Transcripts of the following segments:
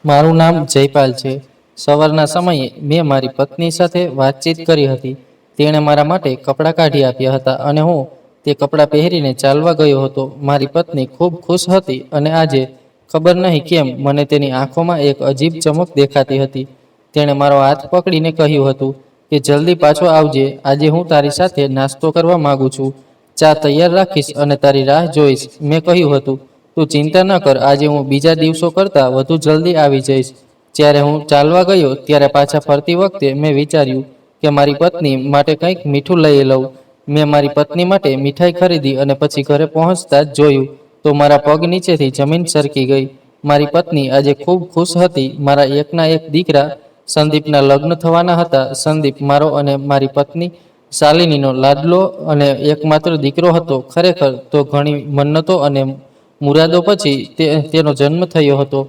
મારું નામ જયપાલ છે। સવારના સમયે મેં મારી પત્ની સાથે વાતચીત કરી હતી। તેણે મારા માટે કપડાં કાઢી આપ્યા હતા અને હું તે કપડાં પહેરીને ચાલવા ગયો હતો। મારી પત્ની ખૂબ ખુશ હતી અને આજે ખબર નહીં કેમ મને તેની આંખોમાં એક અજીબ ચમક દેખાતી હતી। તેણે મારો હાથ પકડીને કહ્યું હતું કે જલ્દી પાછો આવજે, આજે હું તારી સાથે નાસ્તો કરવા માંગુ છું। ચા તૈયાર રાખીશ અને તારી રાહ જોઈશ। મેં કહ્યું હતું, તું ચિંતા ન કર, આજે હું બીજા દિવસો કરતાં વધુ જલ્દી આવી જઈશ। જ્યારે હું ચાલવા ગયો ત્યારે પાછા ફરતી વખતે મેં વિચાર્યું કે મારી પત્ની માટે કંઈક મીઠું લઈ લઉં। મેં મારી પત્ની માટે મીઠાઈ ખરીદી અને પછી ઘરે પહોંચતા જ જોયું તો મારા પગ નીચેથી જમીન સરકી ગઈ। મારી પત્ની આજે ખૂબ ખુશ હતી। મારા એકના એક દીકરા સંદીપના લગ્ન થવાના હતા। સંદીપ મારો અને મારી પત્ની શાલિનીનો લાડલો અને એકમાત્ર દીકરો હતો। ખરેખર તો ઘણી મન્નતો અને મુરાદો પછી તેનો જન્મ થયો હતો।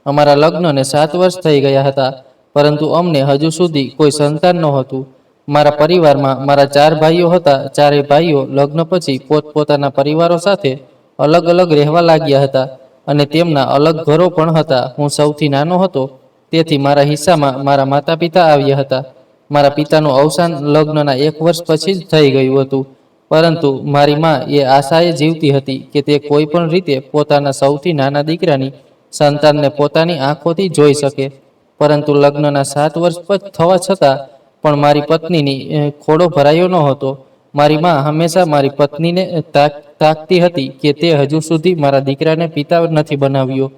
અમારા લગ્નને 7 વર્ષ થઈ ગયા હતા, પરંતુ અમને હજુ સુધી કોઈ સંતાન નહોતું। મારા પરિવારમાં મારા 4 ભાઈઓ હતા। ચારેય ભાઈઓ લગ્ન પછી પોતપોતાના પરિવારો સાથે અલગ અલગ રહેવા લાગ્યા હતા અને તેમના અલગ ઘરો પણ હતા। હું સૌથી નાનો હતો, તેથી મારા હિસ્સામાં મારા માતા પિતા આવ્યા હતા। મારા પિતાનું અવસાન લગ્નના 1 વર્ષ પછી જ થઈ ગયું હતું, પરંતુ મારી માં એ આશાએ જીવતી હતી કે તે કોઈ પણ રીતે પોતાના સૌથી નાના દીકરાની સંતાનને પોતાની આંખોથી જોઈ શકે। પરંતુ લગ્નના 7 વર્ષ થવા છતાં પણ મારી પત્નીની ખોડો ભરાયો ન હતો। મારી માં હંમેશા મારી પત્નીને તાકતી હતી કે તે હજુ સુધી મારા દીકરાને પિતા નથી બનાવ્યો।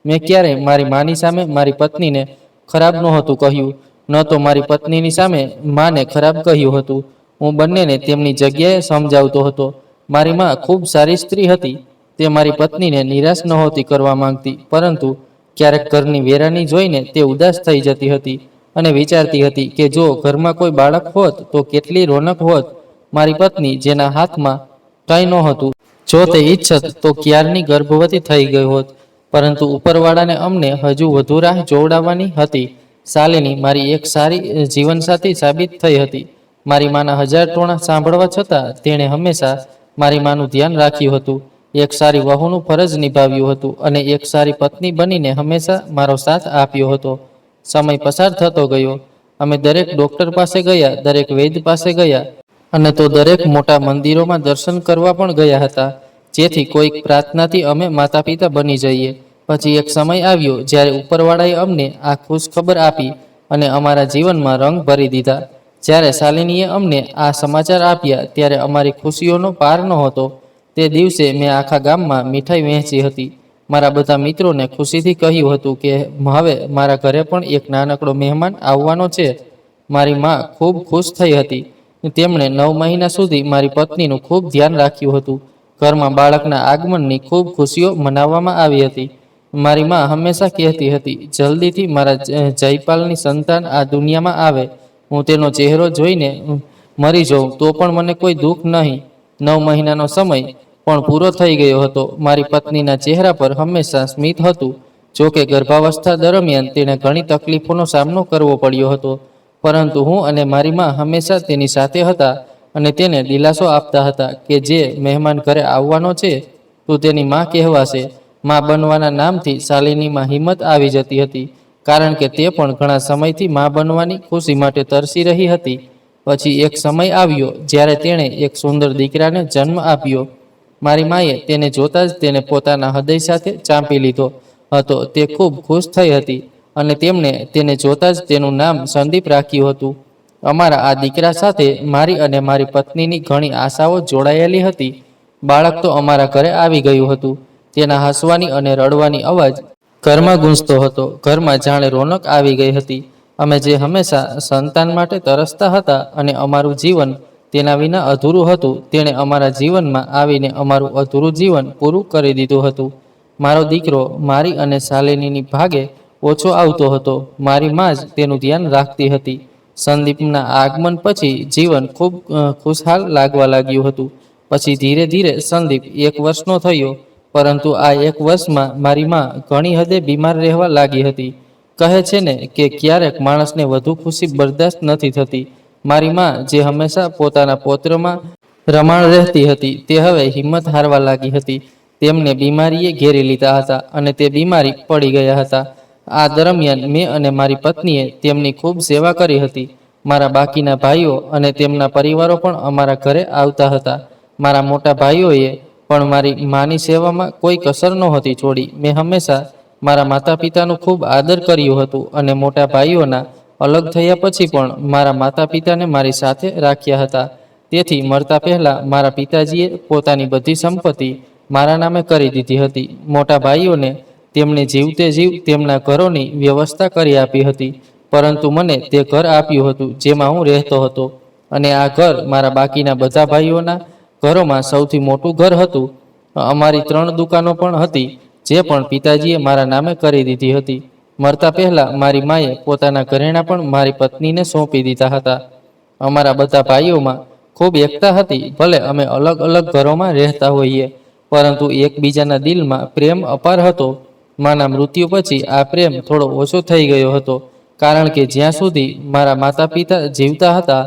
મેં ક્યારેય મારી માની સામે મારી પત્નીને ખરાબ નહોતું કહ્યું, ન તો મારી પત્નીની સામે માને ખરાબ કહ્યું હતું। હું બંનેને તેમની જગ્યાએ સમજાવતો હતો। મારી માં ખૂબ સારી સ્ત્રી હતી। તે મારી પત્નીને નિરાશ નહોતી કરવા માંગતી, પરંતુ ક્યારેક ઘરની વેરાની જોઈને તે ઉદાસ થઈ જતી હતી અને વિચારતી હતી કે જો ઘરમાં કોઈ બાળક હોત તો કેટલી રોનક હોત। મારી પત્ની, જેના હાથમાં કંઈ નહોતું, જો તે ઈચ્છત તો ક્યારની ગર્ભવતી થઈ ગઈ હોત, પરંતુ ઉપરવાળાને અમને હજુ વધુ રાહ જોવડાવવાની હતી। શાલિની મારી એક સારી જીવનસાથી સાબિત થઈ હતી। મારી માના 1000 ટોણા સાંભળવા છતાં તેણે હંમેશા મારી માનું ધ્યાન રાખ્યું હતું, એક સારી વહુનું ફરજ નિભાવ્યું હતું અને એક સારી પત્ની બનીને હંમેશા મારો સાથ આપ્યો હતો। સમય પસાર થતો ગયો। અમે દરેક ડૉક્ટર પાસે ગયા, દરેક વૈદ્ય પાસે ગયા અને તો દરેક મોટા મંદિરોમાં દર્શન કરવા પણ ગયા હતા, જેથી કોઈક પ્રાર્થનાથી અમે માતા પિતા બની જઈએ। પછી એક સમય આવ્યો જ્યારે ઉપરવાળાએ અમને આ ખુશખબર આપી અને અમારા જીવનમાં રંગ ભરી દીધા। જ્યારે શાલિનીએ અમને આ સમાચાર આપ્યા ત્યારે અમારી ખુશીઓનો પાર નહોતો। તે દિવસે મેં આખા ગામમાં મીઠાઈ વહેંચી હતી। મારા બધા મિત્રોને ખુશીથી કહ્યું હતું કે હવે મારા ઘરે પણ એક નાનકડો મહેમાન આવવાનો છે। મારી માં ખૂબ ખુશ થઈ હતી। તેમણે 9 મહિના સુધી મારી પત્નીનું ખૂબ ધ્યાન રાખ્યું હતું। ઘરમાં બાળકના આગમનની ખૂબ ખુશીઓ મનાવવામાં આવી હતી। મારી માં હંમેશા કહેતી હતી, જલ્દીથી મારા જયપાલની સંતાન આ દુનિયામાં આવે, હું તેનો ચહેરો જોઈને મરી જાઉં તો પણ મને કોઈ દુઃખ નહીં। 9 મહિનાનો સમય પણ પૂરો થઈ ગયો હતો। મારી પત્નીના ચહેરા પર હંમેશા સ્મિત હતું। જો કે ગર્ભાવસ્થા દરમિયાન તેણે ઘણી તકલીફોનો સામનો કરવો પડ્યો હતો, પરંતુ હું અને મારી માં હંમેશા તેની સાથે હતા અને તેને દિલાસો આપતા હતા કે જે મહેમાન ઘરે આવવાનો છે તું તેની માં કહેવાશે। માં બનવાના નામથી શાલિનીમાં હિંમત આવી જતી હતી, કારણ કે તે પણ ઘણા સમયથી માં બનવાની ખુશી માટે તરસી રહી હતી। પછી એક સમય આવ્યો જ્યારે તેણે એક સુંદર દીકરાને જન્મ આપ્યો। મારી માએ તેને જોતાં જ તેને પોતાના હૃદય સાથે ચાંપી લીધો હતો। તે ખૂબ ખુશ થઈ હતી અને તેમણે તેને જોતાં જ તેનું નામ સંદીપ રાખ્યું હતું। અમારા આ દીકરા સાથે મારી અને મારી પત્નીની ઘણી આશાઓ જોડાયેલી હતી। બાળક તો અમારા ઘરે આવી ગયું હતું। તેના હસવાની અને રડવાની અવાજ ઘરમાં ગૂંજતો હતો। ઘરમાં જાણે રોનક આવી ગઈ હતી। અમે જે હંમેશા સંતાન માટે તરસતા હતા અને અમારું જીવન તેના વિના અધૂરું હતું, તેણે અમારા જીવનમાં આવીને અમારું અધૂરું જીવન પૂરું કરી દીધું હતું। મારો દીકરો મારી અને શાલિનીની ભાગે ઓછો આવતો હતો। મારી માં જ તેનું ધ્યાન રાખતી હતી। સંદીપના આગમન પછી જીવન ખૂબ ખુશહાલ લાગવા લાગ્યું હતું। પછી ધીરે ધીરે સંદીપ 1 વર્ષનો થયો, પરંતુ આ 1 વર્ષમાં મારી માં ઘણી હદે બીમાર રહેવા લાગી હતી। કહે છે ને કે ક્યારેક માણસને વધુ ખુશી બરદાસ્ત નથી થતી। મારી માં, જે હંમેશા પોતાના પૌત્રમાં રમાણ રહેતી હતી, તે હવે હિંમત હારવા લાગી હતી। તેમને બીમારીએ ઘેરી લીધા હતા અને તે બીમારી પડી ગયા હતા આ દરમિયાન મેં અને મારી પત્નીએ તેમની ખૂબ સેવા કરી હતી. મારા બાકીના ભાઈઓ અને તેમના પરિવારો પણ અમારા ઘરે આવતા હતા. મારા મોટા ભાઈઓએ પણ મારી માની સેવામાં કોઈ કસર નહોતી છોડી. મેં હંમેશા મારા માતા પિતાનું ખૂબ આદર કર્યું હતું અને મોટા ભાઈઓના અલગ થયા પછી પણ મારા માતા પિતાને મારી સાથે રાખ્યા હતા. તેથી મરતા પહેલા મારા પિતાજીએ પોતાની બધી સંપત્તિ મારા નામે કરી દીધી હતી. મોટા ભાઈઓને તેમને જીવતે જીવ તેમના ઘરોની વ્યવસ્થા કરી આપી હતી, પરંતુ મને તે ઘર આપ્યું હતું જેમાં હું રહેતો હતો, અને આ ઘર મારા બાકીના બધા ભાઈઓના ઘરોમાં સૌથી મોટું ઘર હતું. અમારી 3 દુકાનો પણ હતી, જે પણ પિતાજીએ મારા નામે કરી દીધી હતી. મરતા પહેલા મારી માએ પોતાના ઘરેણાં પણ મારી પત્નીને સોંપી દીધા હતા. અમારા બધા ભાઈઓમાં ખૂબ એકતા હતી. ભલે અમે અલગ અલગ ઘરોમાં રહેતા હોઈએ, પરંતુ એકબીજાના દિલમાં પ્રેમ અપાર હતો. માના મૃત્યુ પછી આ પ્રેમ થોડો ઓછો થઈ ગયો હતો, કારણ કે જ્યાં સુધી મારા માતા પિતા જીવતા હતા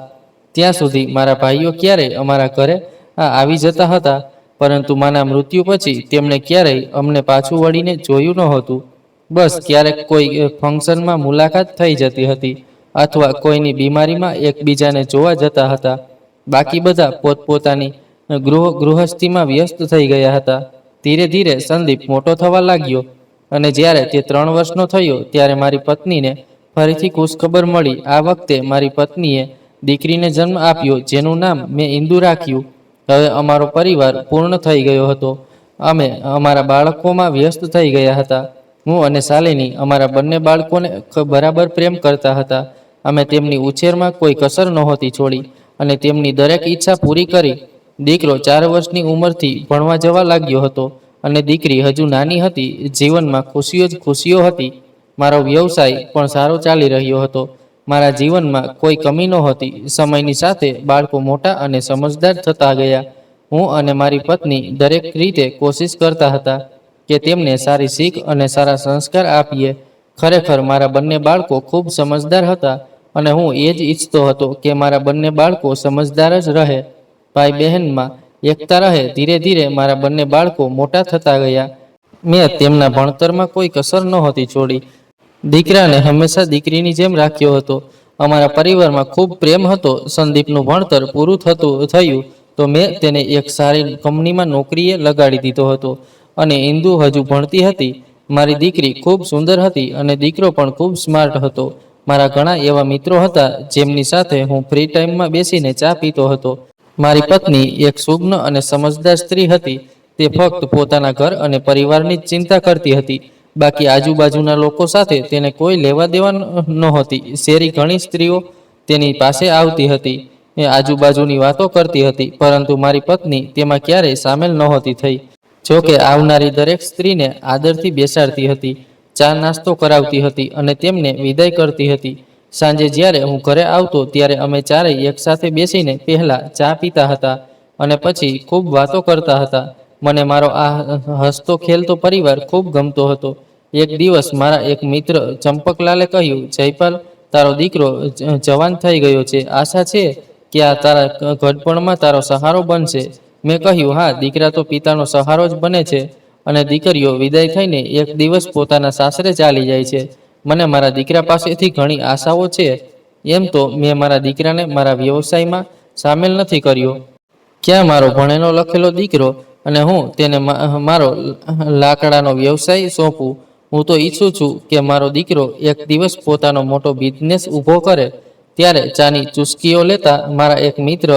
ત્યાં સુધી મારા ભાઈઓ ક્યારેય અમારા ઘરે આવી જતા હતા, પરંતુ માના મૃત્યુ પછી તેમણે ક્યારેય અમને પાછું વળીને જોયું નહોતું. બસ ક્યારેક કોઈ ફંક્શનમાં મુલાકાત થઈ જતી હતી અથવા કોઈની બીમારીમાં એકબીજાને જોવા જતા હતા. બાકી બધા પોતપોતાની ગૃહસ્થીમાં વ્યસ્ત થઈ ગયા હતા. ધીરે ધીરે સંદીપ મોટો થવા લાગ્યો, અને જ્યારે તે 3 વર્ષનો થયો ત્યારે મારી પત્નીને ફરીથી ખુશખબર મળી. આ વખતે મારી પત્નીએ દીકરીને જન્મ આપ્યો, જેનું નામ મેં ઇન્દુ રાખ્યું. હવે અમારો પરિવાર પૂર્ણ થઈ ગયો હતો. અમે અમારા બાળકોમાં વ્યસ્ત થઈ ગયા હતા. હું અને શાલિની અમારા બંને બાળકોને બરાબર પ્રેમ કરતા હતા. અમે તેમની ઉછેરમાં કોઈ કસર નહોતી છોડી અને તેમની દરેક ઈચ્છા પૂરી કરી. દીકરો 4 વર્ષની ઉંમરથી ભણવા જવા લાગ્યો હતો અને દીકરી હજુ નાની હતી. જીવનમાં ખુશીઓ જ ખુશીઓ હતી. મારો વ્યવસાય પણ સારો ચાલી રહ્યો હતો. મારા જીવનમાં કોઈ કમી નહોતી. સમયની સાથે બાળકો મોટા અને સમજદાર થતા ગયા. હું અને મારી પત્ની દરેક રીતે કોશિશ કરતા હતા કે તેમને સારી શીખ અને સારા સંસ્કાર આપીએ. ખરેખર મારા બંને બાળકો ખૂબ સમજદાર હતા, અને હું એ જ ઈચ્છતો હતો કે મારા બંને બાળકો સમજદાર જ રહે, ભાઈ બહેનમાં એકતા રહે. ધીરે ધીરે મારા બંને બાળકો મોટા થતા ગયા. મેં તેમના ભણતરમાં કોઈ કસર નહોતી છોડી. દીકરાને હંમેશા દીકરીની જેમ રાખ્યો હતો. અમારા પરિવારમાં ખૂબ પ્રેમ હતો. સંદીપનું ભણતર પૂરું થયું તો મેં તેને એક સારી કંપનીમાં નોકરીએ લગાડી દીધો હતો, અને ઇન્દુ હજુ ભણતી હતી. મારી દીકરી ખૂબ સુંદર હતી અને દીકરો પણ ખૂબ સ્માર્ટ હતો. મારા ઘણા એવા મિત્રો હતા જેમની સાથે હું ફ્રી ટાઈમમાં બેસીને ચા પીતો હતો. મારી પત્ની એક સુગ્ન અને સમજદાર સ્ત્રી હતી. તે ફક્ત પોતાના ઘર અને પરિવારની જ ચિંતા કરતી હતી. બાકી આજુબાજુના લોકો સાથે તેને કોઈ લેવા દેવા નહોતી. શેરી ઘણી સ્ત્રીઓ તેની પાસે આવતી હતી, એ આજુબાજુની વાતો કરતી હતી, પરંતુ મારી પત્ની તેમાં ક્યારેય સામેલ નહોતી થઈ. જોકે આવનારી દરેક સ્ત્રીને આદરથી બેસાડતી હતી, ચા નાસ્તો કરાવતી હતી અને તેમને વિદાય કરતી હતી. સાંજે જ્યારે હું ઘરે આવતો ત્યારે અમે ચારેય એકસાથે બેસીને પહેલા ચા પીતા હતા અને પછી ખૂબ વાતો કરતા હતા. મને મારો આ હસતો ખેલતો પરિવાર ખૂબ ગમતો હતો. એક દિવસ મારા એક મિત્ર ચંપકલાલે કહ્યું, જયપાલ, તારો દીકરો જવાન થઈ ગયો છે. આશા છે કે આ તારા ઘડપણમાં તારો સહારો બનશે. મેં કહ્યું, હા, દીકરા તો પિતાનો સહારો જ બને છે, અને દીકરીઓ વિદાય થઈને એક દિવસ પોતાના સાસરે ચાલી જાય છે. મને મારા દીકરા પાસેથી ઘણી આશાઓ છે. એમ તો મેં મારા દીકરાને મારા વ્યવસાયમાં સામેલ નથી કર્યો. ક્યાં મારો ભણેલો લખેલો દીકરો અને હું તેને મારો લાકડાનો વ્યવસાય સોંપું? હું તો ઈચ્છું છું કે મારો દીકરો એક દિવસ પોતાનો મોટો બિઝનેસ ઊભો કરે. ત્યારે ચાની ચુસ્કીઓ લેતા મારા એક મિત્ર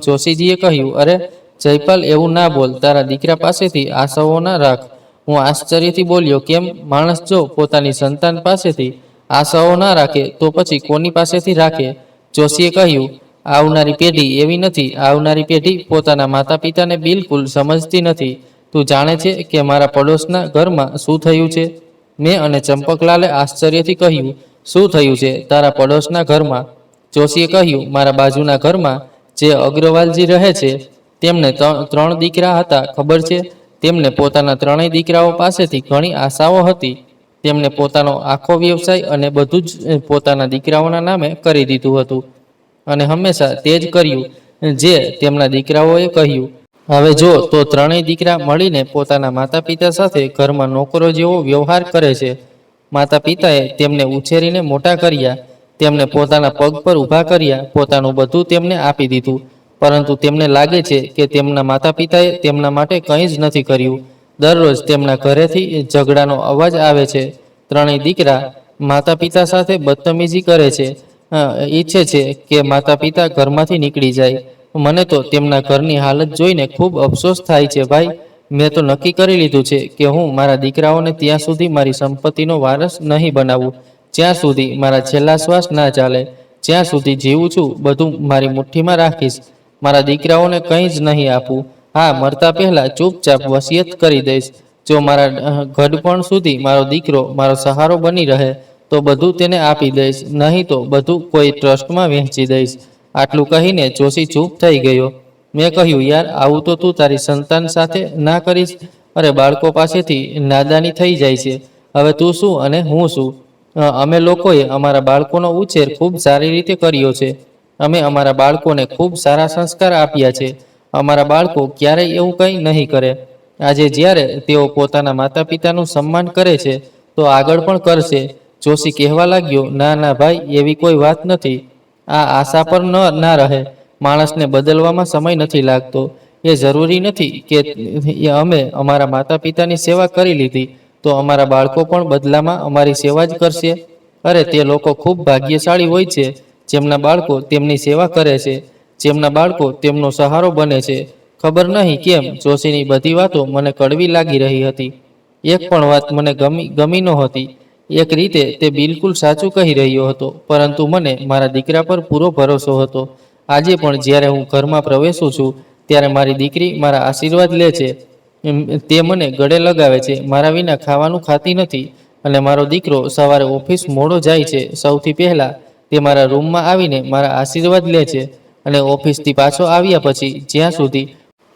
જોશીજીએ કહ્યું, અરે જયપાલ, એવું ના બોલ, તારા દીકરા પાસેથી આશાઓ ના રાખ. હું આશ્ચર્યથી બોલ્યો, કેમ? માણસ જો પોતાની સંતાન પાસેથી આશાઓ ના રાખે તો પછી કોની પાસેથી રાખે? જોશીએ કહ્યું, આવનારી પેઢી એવી નથી. આવનારી પેઢી પોતાના માતા પિતાને બિલકુલ સમજતી નથી. તું જાણે છે કે મારા પડોશના ઘરમાં શું થયું છે? મેં અને ચંપકલાલે આશ્ચર્યથી કહ્યું, શું થયું છે તારા પડોશના ઘરમાં? જોશીએ કહ્યું, મારા બાજુના ઘરમાં જે અગ્રવાલજી રહે છે, તેમને 3 દીકરા હતા. ખબર છે, તેમને પોતાના 3 દીકરાઓ પાસેથી ઘણી આશાઓ હતી. તેમને પોતાનો આખો વ્યવસાય અને બધું જ પોતાના દીકરાઓના નામે કરી દીધું હતું, અને હંમેશા તે જ કર્યું જે તેમના દીકરાઓએ કહ્યું. હવે જો તો 3 દીકરા મળીને પોતાના માતા પિતા સાથે ઘરમાં નોકરો જેવો વ્યવહાર કરે છે. માતા પિતાએ તેમને ઉછેરીને મોટા કર્યા, તેમને પોતાના પગ પર ઊભા કર્યા, પોતાનું બધું તેમને આપી દીધું, પરંતુ તેમને લાગે છે કે તેમના માતા પિતાએ તેમના માટે કંઈ જ નથી કર્યું. દરરોજ તેમના ઘરેથી ઝઘડાનો અવાજ આવે છે. ત્રણેય દીકરા માતા પિતા સાથે બદતમીજી કરે છે, ઈચ્છે છે કે માતા પિતા ઘરમાંથી નીકળી જાય. મને તો તેમના ઘરની હાલત જોઈને ખૂબ અફસોસ થાય છે ભાઈ. મેં તો નક્કી કરી લીધું છે કે હું મારા દીકરાઓને ત્યાં સુધી મારી સંપત્તિનો વારસ નહીં બનાવું, જ્યાં સુધી મારા છેલ્લા શ્વાસ ના ચાલે. જ્યાં સુધી જીવું છું બધું મારી મુઠ્ઠીમાં રાખીશ. મારા દીકરાઓને કંઈ જ નહીં આપું. હા, મરતા પહેલા ચૂપચાપ વસિયત કરી દઈશ. જો મારા ઘડપણ સુધી મારો દીકરો મારો સહારો બની રહે તો બધું તેને આપી દઈશ, નહીં તો બધું કોઈ ટ્રસ્ટમાં વહેંચી દઈશ. આટલું કહીને જોશી ચૂપ થઈ ગયો. મેં કહ્યું, યાર, આવું તો તું તારી સંતાન સાથે ના કરીશ. અરે, બાળકો પાસેથી નાદાની થઈ જાય છે. હવે તું શું અને હું શું? અમે લોકોએ અમારા બાળકોનો ઉછેર ખૂબ સારી રીતે કર્યો છે. અમે અમારા બાળકોને ખૂબ સારા સંસ્કાર આપ્યા છે. અમારા બાળકો ક્યારેય એવું કંઈ નહીં કરે. આજે જ્યારે તેઓ પોતાના માતા પિતાનું સન્માન કરે છે તો આગળ પણ કરશે. જોશી કહેવા લાગ્યો, ના ના ભાઈ, એવી કોઈ વાત નથી. આ આશા પર ના રહે. માણસને બદલવામાં સમય નથી લાગતો. એ જરૂરી નથી કે અમે અમારા માતા પિતાની સેવા કરી લીધી તો અમારા બાળકો પણ બદલામાં અમારી સેવા જ કરશે. અરે, તે લોકો ખૂબ ભાગ્યશાળી હોય છે જેમના બાળકો તેમની સેવા કરે છે, જેમના બાળકો તેમનો સહારો બને છે. ખબર નહીં કેમ જોશીની બધી વાતો મને કડવી લાગી રહી હતી. એક પણ વાત મને ગમી નહોતી. એક રીતે તે બિલકુલ સાચું કહી રહ્યો હતો, પરંતુ મને મારા દીકરા પર પૂરો ભરોસો હતો. આજે પણ જ્યારે હું ઘરમાં પ્રવેશું છું ત્યારે મારી દીકરી મારા આશીર્વાદ લે છે. તે મને ગળે લગાવે છે, મારા વિના ખાવાનું ખાતી નથી. અને મારો દીકરો સવારે ઓફિસ મોડો જાય છે, સૌથી પહેલાં તે મારા રૂમમાં આવીને મારા આશીર્વાદ લે છે. અને ઓફિસથી પાછો આવ્યા પછી જ્યાં સુધી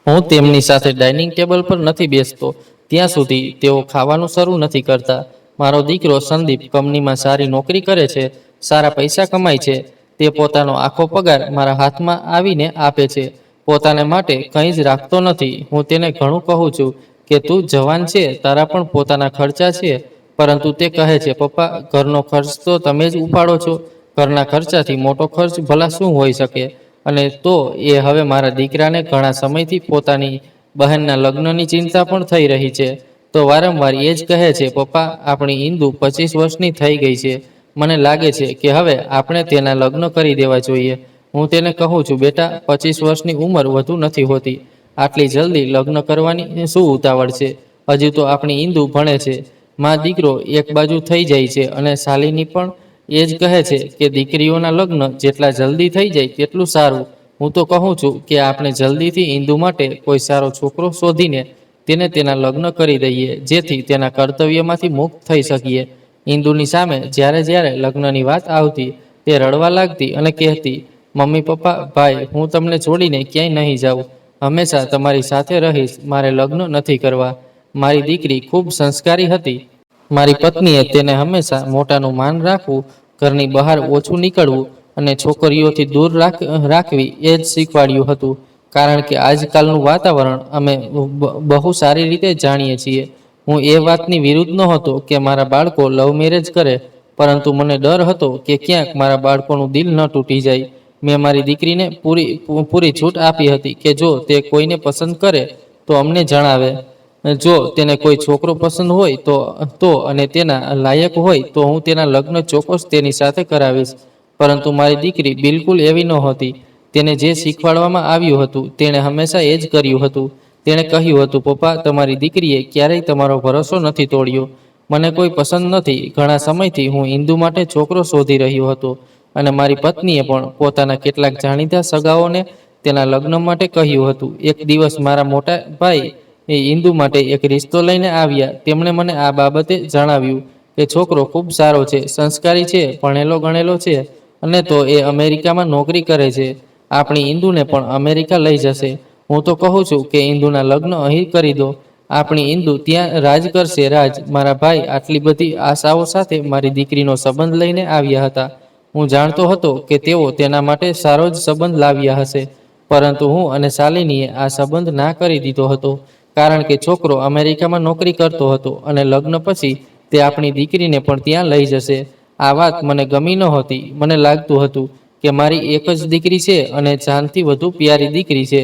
હું તેમની સાથે ડાઇનિંગ ટેબલ પર નથી બેસતો ત્યાં સુધી તેઓ ખાવાનું શરૂ નથી કરતા. મારો દીકરો સંદીપ કંપનીમાં સારી નોકરી કરે છે, સારા પૈસા કમાય છે. તે પોતાનો આખો પગાર મારા હાથમાં આવીને આપે છે. પોતાને માટે કંઈ જ રાખતો નથી. હું તેને ઘણું કહું છું કે તું જવાન છે, તારા પણ પોતાના ખર્ચા છે, પરંતુ તે કહે છે, પપ્પા, ઘરનો ખર્ચ તો તમે જ ઉપાડો છો. ઘરના ખર્ચાથી મોટો ખર્ચ ભલા શું હોઈ શકે? અને તો એ હવે મારા દીકરાને ઘણા સમયથી પોતાની બહેનના લગ્નની ચિંતા પણ થઈ રહી છે. તો વારંવાર એ જ કહે છે, પપ્પા, આપણી ઇન્દુ 25 વર્ષની થઈ ગઈ છે. મને લાગે છે કે હવે આપણે તેના લગ્ન કરી દેવા જોઈએ. હું તેને કહું છું, બેટા, 25 વર્ષની ઉંમર વધુ નથી હોતી. આટલી જલ્દી લગ્ન કરવાની શું ઉતાવળ છે? હજુ તો આપણી ઇન્દુ ભણે છે. માં દીકરો એક બાજુ થઈ જાય છે અને શાલિની પણ એ જ કહે છે કે દીકરીઓના લગ્ન જેટલા જલ્દી થઈ જાય તેટલું સારું. હું તો કહું છું કે આપણે જલ્દીથી ઇન્દુ માટે કોઈ સારો છોકરો શોધીને તેને તેના લગ્ન કરી દઈએ, જેથી તેના કર્તવ્યમાંથી મુક્ત થઈ શકીએ. ઇન્દુની સામે જ્યારે જ્યારે લગ્નની વાત આવતી તે રડવા લાગતી અને કહેતી, મમ્મી, પપ્પા, ભાઈ, હું તમને છોડીને ક્યાંય નહીં જાઉં. હંમેશા તમારી સાથે રહીશ. મારે લગ્ન નથી કરવા. મારી દીકરી ખૂબ સંસ્કારી હતી. મારી પત્નીએ તેને હંમેશા મોટાનું માન રાખવું, ઘરની બહાર ઓછું નીકળવું અને છોકરીઓથી દૂર રાખવી એ જ શીખવાડ્યું હતું. કારણ કે આજકાલનું વાતાવરણ અમે બહુ સારી રીતે જાણીએ છીએ. હું એ વાતની વિરુદ્ધ નહોતો કે મારા બાળકો લવ મેરેજ કરે, પરંતુ મને ડર હતો કે ક્યાંક મારા બાળકોનું દિલ ન તૂટી જાય. મેં મારી દીકરીને પૂરી છૂટ આપી હતી કે જો તે કોઈને પસંદ કરે તો અમને જણાવે. જો તેને કોઈ છોકરો પસંદ હોય તો અને તેના લાયક હોય તો હું તેના લગ્ન ચોક્કસ તેની સાથે કરાવીશ. પરંતુ મારી દીકરી બિલકુલ એવી નહોતી. તેને જે શીખવાડવામાં આવ્યું હતું તેણે હંમેશા એ જ કર્યું હતું. તેણે કહ્યું હતું, પપ્પા, તમારી દીકરીએ ક્યારેય તમારો ભરોસો નથી તોડ્યો. મને કોઈ પસંદ નથી. ઘણા સમયથી હું ઇન્દુ માટે છોકરો શોધી રહ્યો હતો અને મારી પત્નીએ પણ પોતાના કેટલાક જાણીતા સગાઓને તેના લગ્ન માટે કહ્યું હતું. એક દિવસ મારા મોટા ભાઈ ઇન્દુ માટે એક રિશ્તો લઈને આવ્યા. તેમણે મને આ બાબતે જણાવ્યું કે છોકરો ખૂબ સારો છે, સંસ્કારી છે, ભણેલો ગણેલો છે અને તો એ અમેરિકામાં નોકરી કરે છે. આપણી ઇન્દુને પણ અમેરિકા લઈ જશે. હું તો કહું છું કે ઇન્દુના લગ્ન અહીં કરી દો. આપણી ઇન્દુ ત્યાં રાજ કરશે, રાજ. મારા ભાઈ આટલી બધી આશાઓ સાથે મારી દીકરીનો સંબંધ લઈને આવ્યા હતા. હું જાણતો હતો કે તેઓ તેના માટે સારો જ સંબંધ લાવ્યા હશે, પરંતુ હું અને શાલિનીએ આ સંબંધ ના કરી દીધો હતો કારણ કે છોકરો અમેરિકામાં નોકરી કરતો હતો અને લગ્ન પછી તે આપણી દીકરીને પણ ત્યાં લઈ જશે. આ વાત મને ગમી નહોતી. મને લાગતું હતું કે મારી એક જ દીકરી છે અને જાનથી વધુ પ્યારી દીકરી છે.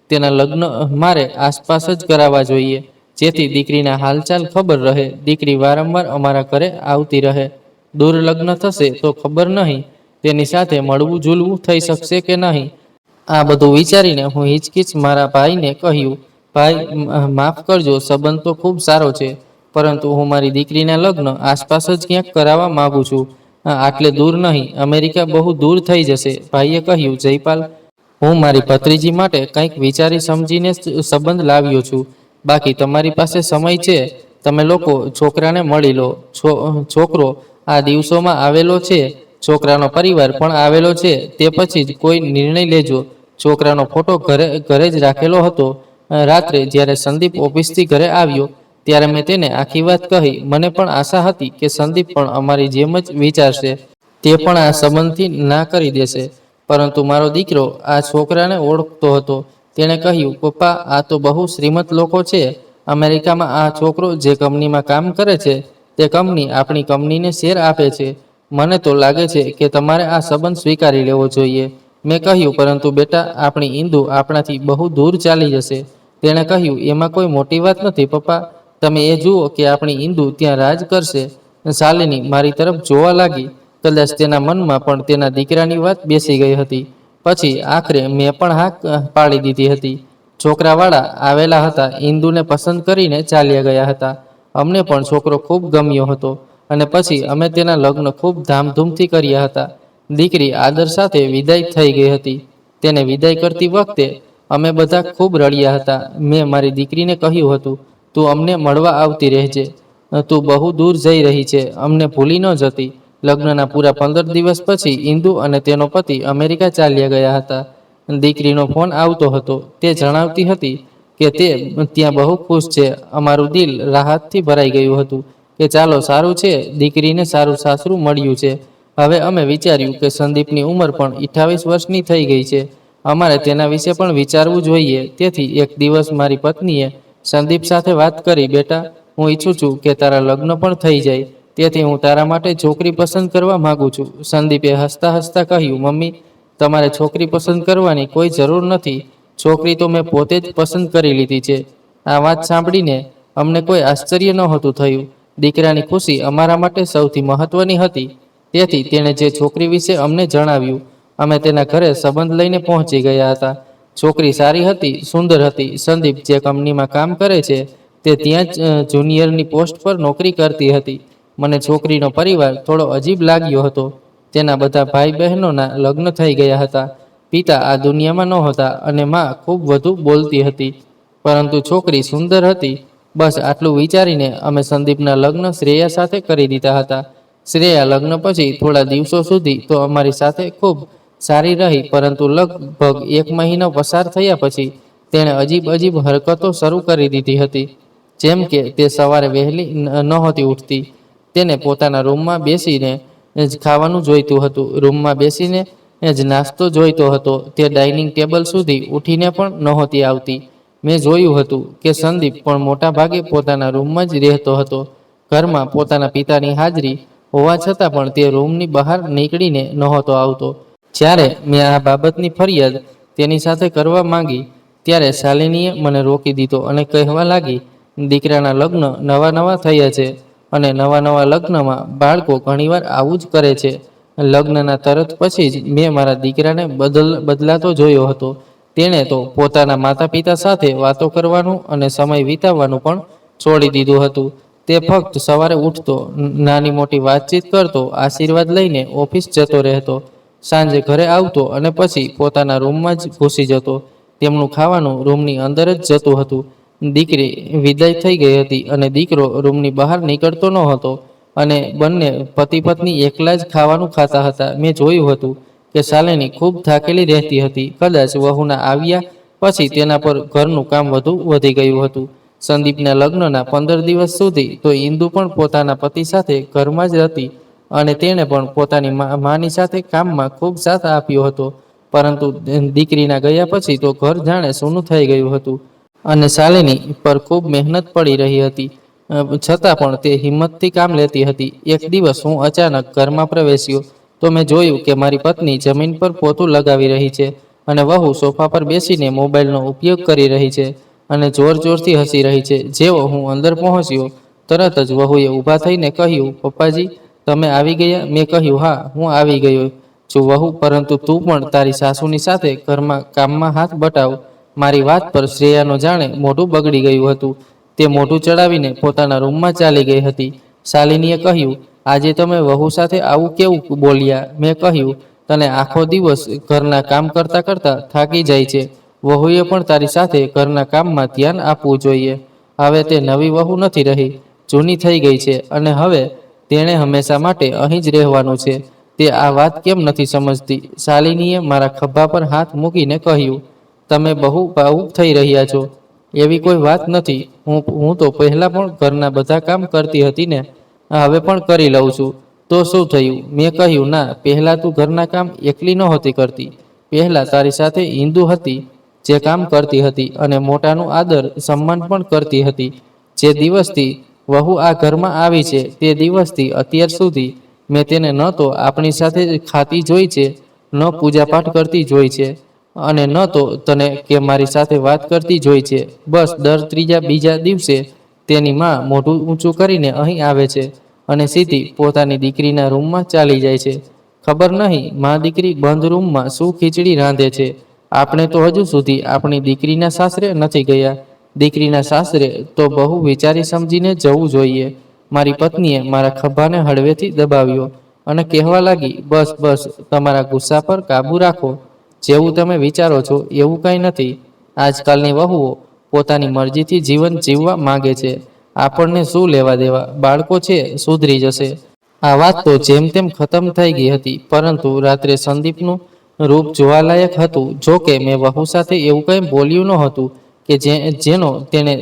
તેના લગ્ન મારે આસપાસ જ કરાવવા જોઈએ, જેથી દીકરીના હાલચાલ ખબર રહે. દીકરી વારંવાર અમારા ઘરે આવતી રહે. દૂર લગ્ન થશે તો ખબર નહીં તેની સાથે મળવું ઝૂલવું થઈ શકશે કે નહીં. આ બધું વિચારીને હું હિચકીચ મારા ભાઈને કહ્યું, ભાઈ, માફ કરજો, સંબંધ તો ખૂબ સારો છે, પરંતુ હું મારી દીકરીના લગ્ન આસપાસ જ ક્યાંક કરાવવા માંગુ છું. આટલે દૂર નહીં, અમેરિકા બહુ દૂર થઈ જશે. ભાઈએ કહ્યું, જયપાલ, હું મારી ભત્રીજી માટે કંઈક વિચારી સમજીને સંબંધ લાવ્યો છું. બાકી તમારી પાસે સમય છે. તમે લોકો છોકરાને મળી લો. છોકરો આ દિવસોમાં આવેલો છે. છોકરાનો પરિવાર પણ આવેલો છે. તે પછી જ કોઈ નિર્ણય લેજો. છોકરાનો ફોટો ઘરે જ રાખેલો હતો. રાત્રે જ્યારે સંદીપ ઓફિસથી ઘરે આવ્યો ત્યારે મેં તેને આખી વાત કહી. મને પણ આશા હતી કે સંદીપ પણ અમારી જેમ જ વિચારશે. તે પણ આ સંબંધથી ના કરી દેશે. પરંતુ મારો દીકરો આ છોકરાને ઓળખતો હતો. તેણે કહ્યું, પપ્પા, આ તો બહુ શ્રીમંત લોકો છે. અમેરિકામાં આ છોકરો જે કંપનીમાં કામ કરે છે તે કંપની આપણી કંપનીને શેર આપે છે. મને તો લાગે છે કે તમારે આ સંબંધ સ્વીકારી લેવો જોઈએ. મેં કહ્યું, પરંતુ બેટા, આપણી ઈંદુ આપણાથી બહુ દૂર ચાલી જશે. તેણે કહ્યું, એમાં કોઈ મોટી વાત નથી પપ્પા. તમે એ જુઓ કે આપણી ઈંદુ ત્યાં રાજ કરશે. શાલિની મારી તરફ જોવા લાગી. કદાચ તેના મનમાં પણ તેના દીકરાની વાત બેસી ગઈ હતી. પછી આખરે મેં પણ હા પાડી દીધી હતી. છોકરાવાળા આવેલા હતા. ઈંદુને પસંદ કરીને ચાલ્યા ગયા હતા. અમને પણ છોકરો ખૂબ ગમ્યો હતો અને પછી અમે તેના લગ્ન ખૂબ ધામધૂમથી કર્યા હતા. દીકરી આદર સાથે વિદાય થઈ ગઈ હતી. તેને વિદાય કરતી વખતે અમે બધા ખૂબ રડ્યા હતા. મેં મારી દીકરીને કહ્યું હતું, તું અમને મળવા આવતી રહેજે. તું બહુ દૂર જઈ રહી છે. અમને ભૂલી ન જતી. લગ્નના પૂરા 15 દિવસ પછી ઈંદુ અને તેનો પતિ અમેરિકા ચાલ્યા ગયા હતા. દીકરીનો ફોન આવતો હતો. તે જણાવતી હતી કે તે ત્યાં બહુ ખુશ છે. અમારું દિલ રાહતથી ભરાઈ ગયું હતું કે ચાલો, સારું છે, દીકરીને સારું સાસરું મળ્યું છે. હવે અમે વિચાર્યું કે સંદીપની ઉંમર પણ 28 વર્ષની થઈ ગઈ છે. અમારે તેના વિશે પણ વિચારવું જોઈએ. તેથી એક દિવસ મારી પત્નીએ સંદીપ સાથે વાત કરી, બેટા, હું ઈચ્છું છું કે તારા લગ્ન પણ થઈ જાય. તેથી હું તારા માટે છોકરી પસંદ કરવા માંગુ છું. સંદીપે હસતા હસતા કહ્યું, મમ્મી, તમારે છોકરી પસંદ કરવાની કોઈ જરૂર નથી. છોકરી તો મેં પોતે જ પસંદ કરી લીધી છે. આ વાત સાંભળીને અમને કોઈ આશ્ચર્ય નહોતું થયું. દીકરાની ખુશી અમારા માટે સૌથી મહત્વની હતી. તેથી તેણે જે છોકરી વિશે અમને જણાવ્યું, અમે તેના ઘરે સંબંધ લઈને પહોંચી ગયા હતા. છોકરી સારી હતી, સુંદર હતી. સંદીપ જે કંપનીમાં કામ કરે છે તે ત્યાં જ જુનિયરની પોસ્ટ પર નોકરી કરતી હતી. મને છોકરીનો પરિવાર થોડો અજીબ લાગ્યો હતો. તેના બધા ભાઈ બહેનોના લગ્ન થઈ ગયા હતા. પિતા આ દુનિયામાં નહોતા અને માં ખૂબ વધુ બોલતી હતી. પરંતુ છોકરી સુંદર હતી. બસ આટલું વિચારીને અમે સંદીપના લગ્ન શ્રેયા સાથે કરી દીધા હતા. શ્રેયા લગ્ન પછી થોડા દિવસો સુધી તો અમારી સાથે ખૂબ સારી રહી, પરંતુ લગભગ 1 મહિનો પસાર થયા પછી તેણે અજીબ અજીબ હરકતો શરૂ કરી દીધી હતી. જેમ કે તે સવારે વહેલી નહોતી ઉઠતી. તેને પોતાના રૂમમાં બેસીને જ ખાવાનું જોઈતું હતું. રૂમમાં બેસીને જ નાસ્તો જોઈતો હતો. તે ડાઇનિંગ ટેબલ સુધી ઉઠીને પણ નહોતી આવતી. મેં જોયું હતું કે સંદીપ પણ મોટા ભાગે પોતાના રૂમમાં જ રહેતો હતો. ઘરમાં પોતાના પિતાની હાજરી હોવા છતાં પણ તે રૂમની બહાર નીકળીને નહોતો આવતો. જ્યારે મેં આ બાબતની ફરિયાદ તેની સાથે કરવા માંગી ત્યારે શાલિનીએ મને રોકી દીધો અને કહેવા લાગી, દીકરાના લગ્ન નવા થયા છે અને નવા લગ્નમાં બાળકો ઘણીવાર આવું જ કરે છે. લગ્નના તરત પછી જ મેં મારા દીકરાને બદલાતો જોયો હતો. તેણે તો પોતાના માતા પિતા સાથે વાતો કરવાનું અને સમય વિતાવવાનું પણ છોડી દીધું હતું. તે ફક્ત સવારે ઉઠતો, નાની મોટી વાતચીત કરતો, આશીર્વાદ લઈને ઓફિસ જતો રહેતો, સાંજે ઘરે આવતો અને પછી પોતાના રૂમમાં જ ઘૂસી જતો. તેમનું ખાવાનું રૂમની અંદર જ જતું હતું. દીકરી વિદાય થઈ ગઈ હતી અને દીકરો રૂમની બહાર નીકળતો ન હતો અને બંને પતિ પત્ની એકલા જ ખાવાનું ખાતા હતા. મેં જોયું હતું કે શાલિની ખૂબ થાકેલી રહેતી હતી. કદાચ વહુના આવ્યા પછી તેના પર ઘરનું કામ વધુ વધી ગયું હતું. સંદીપના લગ્નના 15 દિવસ સુધી તો ઈંદુ પણ પોતાના પતિ સાથે ઘરમાં જ હતી અને તેણે પણ પોતાની માની સાથે કામમાં ખૂબ સાથ આપ્યો હતો. પરંતુ દીકરીના ગયા પછી તો ઘર જાણે સૂનું થઈ ગયું હતું અને શાલિની પર ખૂબ મહેનત પડી રહી હતી. છતાં પણ તે હિંમતથી કામ લેતી હતી. એક દિવસ હું અચાનક ઘરમાં પ્રવેશ્યો તો મેં જોયું કે મારી પત્ની જમીન પર પોતું લગાવી રહી છે અને વહુ સોફા પર બેસીને મોબાઈલનો ઉપયોગ કરી રહી છે અને જોર જોરથી હસી રહી છે. જેવો હું અંદર પહોંચ્યો તરત જ વહુએ ઊભા થઈને કહ્યું, પપ્પાજી તમે આવી ગયા? મેં કહ્યું, હા હું આવી ગયો છું વહુ, પરંતુ તું પણ તારી સાસુની સાથે ઘરમાં કામમાં હાથ બટાવ. મારી વાત પર શ્રેયાનો જાણે મોઢું બગડી ગયું હતું. તે મોઢું ચડાવીને પોતાના રૂમમાં ચાલી ગઈ હતી. શાલિનીએ કહ્યું, આજે તમે વહુ સાથે આવું કેવું બોલ્યા? મેં કહ્યું, તને આખો દિવસ ઘરના કામ કરતા કરતા થાકી જાય છે. વહુએ પણ તારી સાથે ઘરના કામમાં ધ્યાન આપવું જોઈએ. હવે તે નવી વહુ નથી રહી, જૂની થઈ ગઈ છે અને હવે તેણે હંમેશા માટે અહીં જ રહેવાનું છે. તે આ વાત કેમ નથી સમજતી? શાલિનીએ મારા ખભા પર હાથ મૂકીને કહ્યું, તમે બહુ ભાવુક થઈ રહ્યા છો. એવી કોઈ વાત નથી. હું તો પહેલા પણ ઘરના બધા કામ કરતી હતી ને, હવે પણ કરી લઉં છું. તો શું થયું? મેં કહ્યું, ના પહેલા તું ઘરના કામ એકલી નહોતી કરતી. પહેલા તારી સાથે હિન્દુ હતી જે કામ કરતી હતી અને મોટાનું આદર સન્માન પણ કરતી હતી. જે દિવસથી વહુ આ ઘરમાં આવી છે તે દિવસથી અત્યાર સુધી મેં તેને ન તો આપણી સાથે ખાતી જોઈ છે, ન પૂજાપાઠ કરતી જોઈ છે અને ન તો તને કે મારી સાથે વાત કરતી જોઈ છે. બસ દર ત્રીજા બીજા દિવસે તેની માં મોઢું ઊંચું કરીને અહીં આવે છે અને સીધી પોતાની દીકરીના રૂમમાં ચાલી જાય છે. ખબર નહીં માં દીકરી બંધ રૂમમાં શું ખીચડી રાંધે છે. આપણે તો હજુ સુધી આપણી દીકરીના સાસરે નથી ગયા. દીકરીના સાસરે તો બહુ વિચારી સમજીને જવું જોઈએ. મારી પત્નીએ મારા ખભાને હળવેથી દબાવ્યો અને કહેવા લાગી, બસ બસ તમારા ગુસ્સા પર કાબુ રાખો. જેવું તમે વિચારો છો એવું કંઈ નથી. આજકાલની વહુઓ પોતાની મરજીથી જીવન જીવવા માંગે છે. આપણને શું લેવા દેવા? બાળકો છે, સુધરી જશે. આ વાત તો જેમ તેમ ખતમ થઈ ગઈ હતી, પરંતુ રાત્રે સંદીપનું રૂપ જોવાલાયક હતું. જો કે મેં વહુ સાથે એવું કંઈ બોલ્યું નહોતું કે જેનો તેણે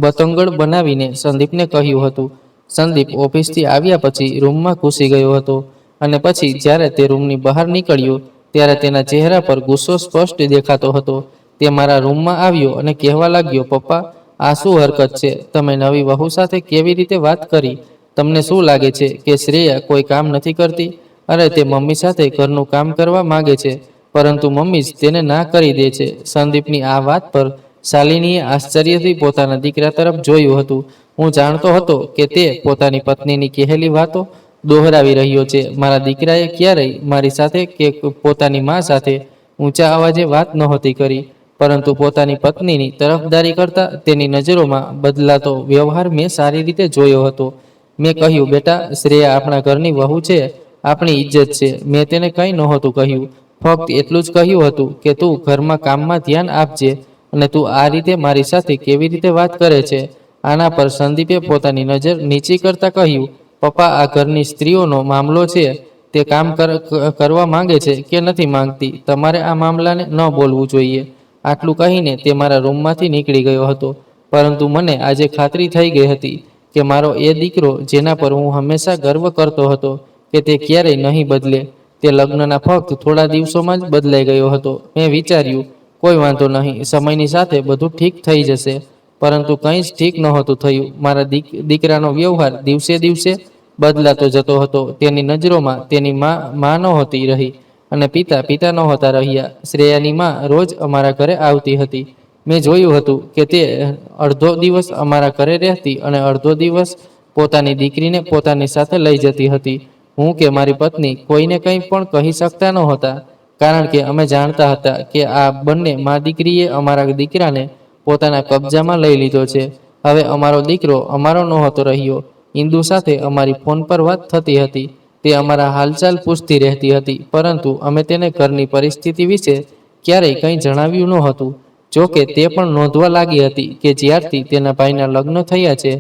બતંગડ બનાવીને સંદીપને કહ્યું હતું. સંદીપ ઓફિસથી આવ્યા પછી રૂમમાં ઘૂસી ગયો હતો અને પછી જ્યારે તે રૂમની બહાર નીકળ્યો ત્યારે તેના ચહેરા પર ગુસ્સો સ્પષ્ટ દેખાતો હતો. તે મારા રૂમમાં આવ્યો અને કહેવા લાગ્યો, પપ્પા આ શું હરકત છે? તમે નવી વહુ સાથે કેવી રીતે વાત કરી? તમને શું લાગે છે કે શ્રેયા કોઈ કામ નથી કરતી? અરે તે મમ્મી સાથે ઘરનું કામ કરવા માંગે છે, પરંતુ મમ્મી જ તેને ના કરી દે છે. સંદીપની આ વાત પર શાલિનીએ આશ્ચર્યથી પોતાના દીકરા તરફ જોયું હતું. હું જાણતો હતો કે તે પોતાની પત્નીની કહેલી વાતો દોહરાવી રહ્યો છે. મારા દીકરાએ ક્યારેય મારી સાથે કે પોતાની મા સાથે ઊંચા અવાજે વાત નહોતી કરી, પરંતુ પોતાની પત્નીની તરફદારી કરતા તેની નજરોમાં બદલાતો વ્યવહાર મેં સારી રીતે જોયો હતો. મેં કહ્યું, બેટા શ્રેયા આપણા ઘરની વહુ છે, આપણી ઇજ્જત છે. મેં તેને કંઈ નહોતું કહ્યું, ફક્ત એટલું જ કહ્યું હતું કે તું ઘરમાં કામમાં ધ્યાન આપજે અને તું આ રીતે મારી સાથે કેવી રીતે વાત કરે છે? આના પર સંદીપે પોતાની નજર નીચી કરતા કહ્યું, પપ્પા આ ઘરની સ્ત્રીઓનો મામલો છે. તે કામ કરવા માંગે છે કે નથી માંગતી, તમારે આ મામલાને ન બોલવું જોઈએ. આટલું કહીને તે મારા રૂમમાંથી નીકળી ગયો હતો. પરંતુ મને આજે ખાતરી થઈ ગઈ હતી કે મારો એ દીકરો જેના પર હું હંમેશા ગર્વ કરતો હતો કે તે ક્યારેય નહીં બદલે, તે લગ્નના ફક્ત થોડા દિવસોમાં જ બદલાઈ ગયો હતો. મેં વિચાર્યું, કોઈ વાંધો નહીં, સમયની સાથે બધું ઠીક થઈ જશે. પરંતુ કંઈ જ ઠીક નહોતું થયું. મારા દીકરાનો વ્યવહાર દિવસે દિવસે બદલાતો જતો હતો. તેની નજરોમાં તેની માં નહોતી રહી અને પિતા નહોતા રહ્યા. શ્રેયાની માં રોજ અમારા ઘરે આવતી હતી. મેં જોયું હતું કે તે અડધો દિવસ અમારા ઘરે રહેતી અને અડધો દિવસ પોતાની દીકરીને પોતાની સાથે લઈ જતી હતી. હું કે મારી પત્ની કોઈને કંઈ પણ કહી શકતા નહોતા, કારણ કે અમે જાણતા હતા કે આ બંને મા દીકરીએ અમારા દીકરાને પોતાના કબજામાં લઈ લીધો છે. હવે અમારો દીકરો અમારો નહોતો રહ્યો. ઇન્દુ સાથે અમારી ફોન પર વાત થતી હતી. તે અમારા હાલચાલ પૂછતી રહેતી હતી, પરંતુ અમે તેને ઘરની પરિસ્થિતિ વિશે ક્યારેય કંઈ જણાવ્યું નહોતું. જો કે તે પણ નોંધવા લાગી હતી કે જ્યારથી તેના ભાઈના લગ્ન થયા છે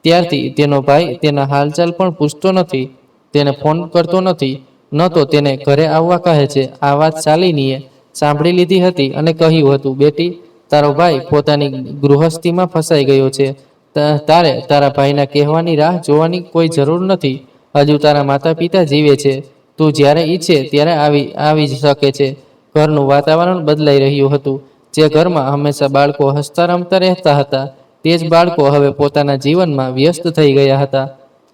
ત્યારથી તેનો ભાઈ તેના હાલચાલ પણ પૂછતો નથી, તેને ફોન કરતો નથી, ન તો તેને ઘરે આવવા કહે છે. આ વાત શાલિનીએ સાંભળી લીધી હતી અને કહ્યું હતું, બેટી તારો ભાઈ પોતાની ગૃહસ્થીમાં ફસાઈ ગયો છે. તારે તારા ભાઈના કહેવાની રાહ જોવાની કોઈ જરૂર નથી. હજુ તારા માતા પિતા જીવે છે. તું જ્યારે ઈચ્છે ત્યારે આવી જ શકે છે. ઘરનું વાતાવરણ બદલાઈ રહ્યું હતું. જે ઘરમાં હંમેશા બાળકો હસતા રમતા રહેતા હતા તે તે જ બાળકો હવે પોતાના જીવનમાં વ્યસ્ત થઈ ગયા હતા.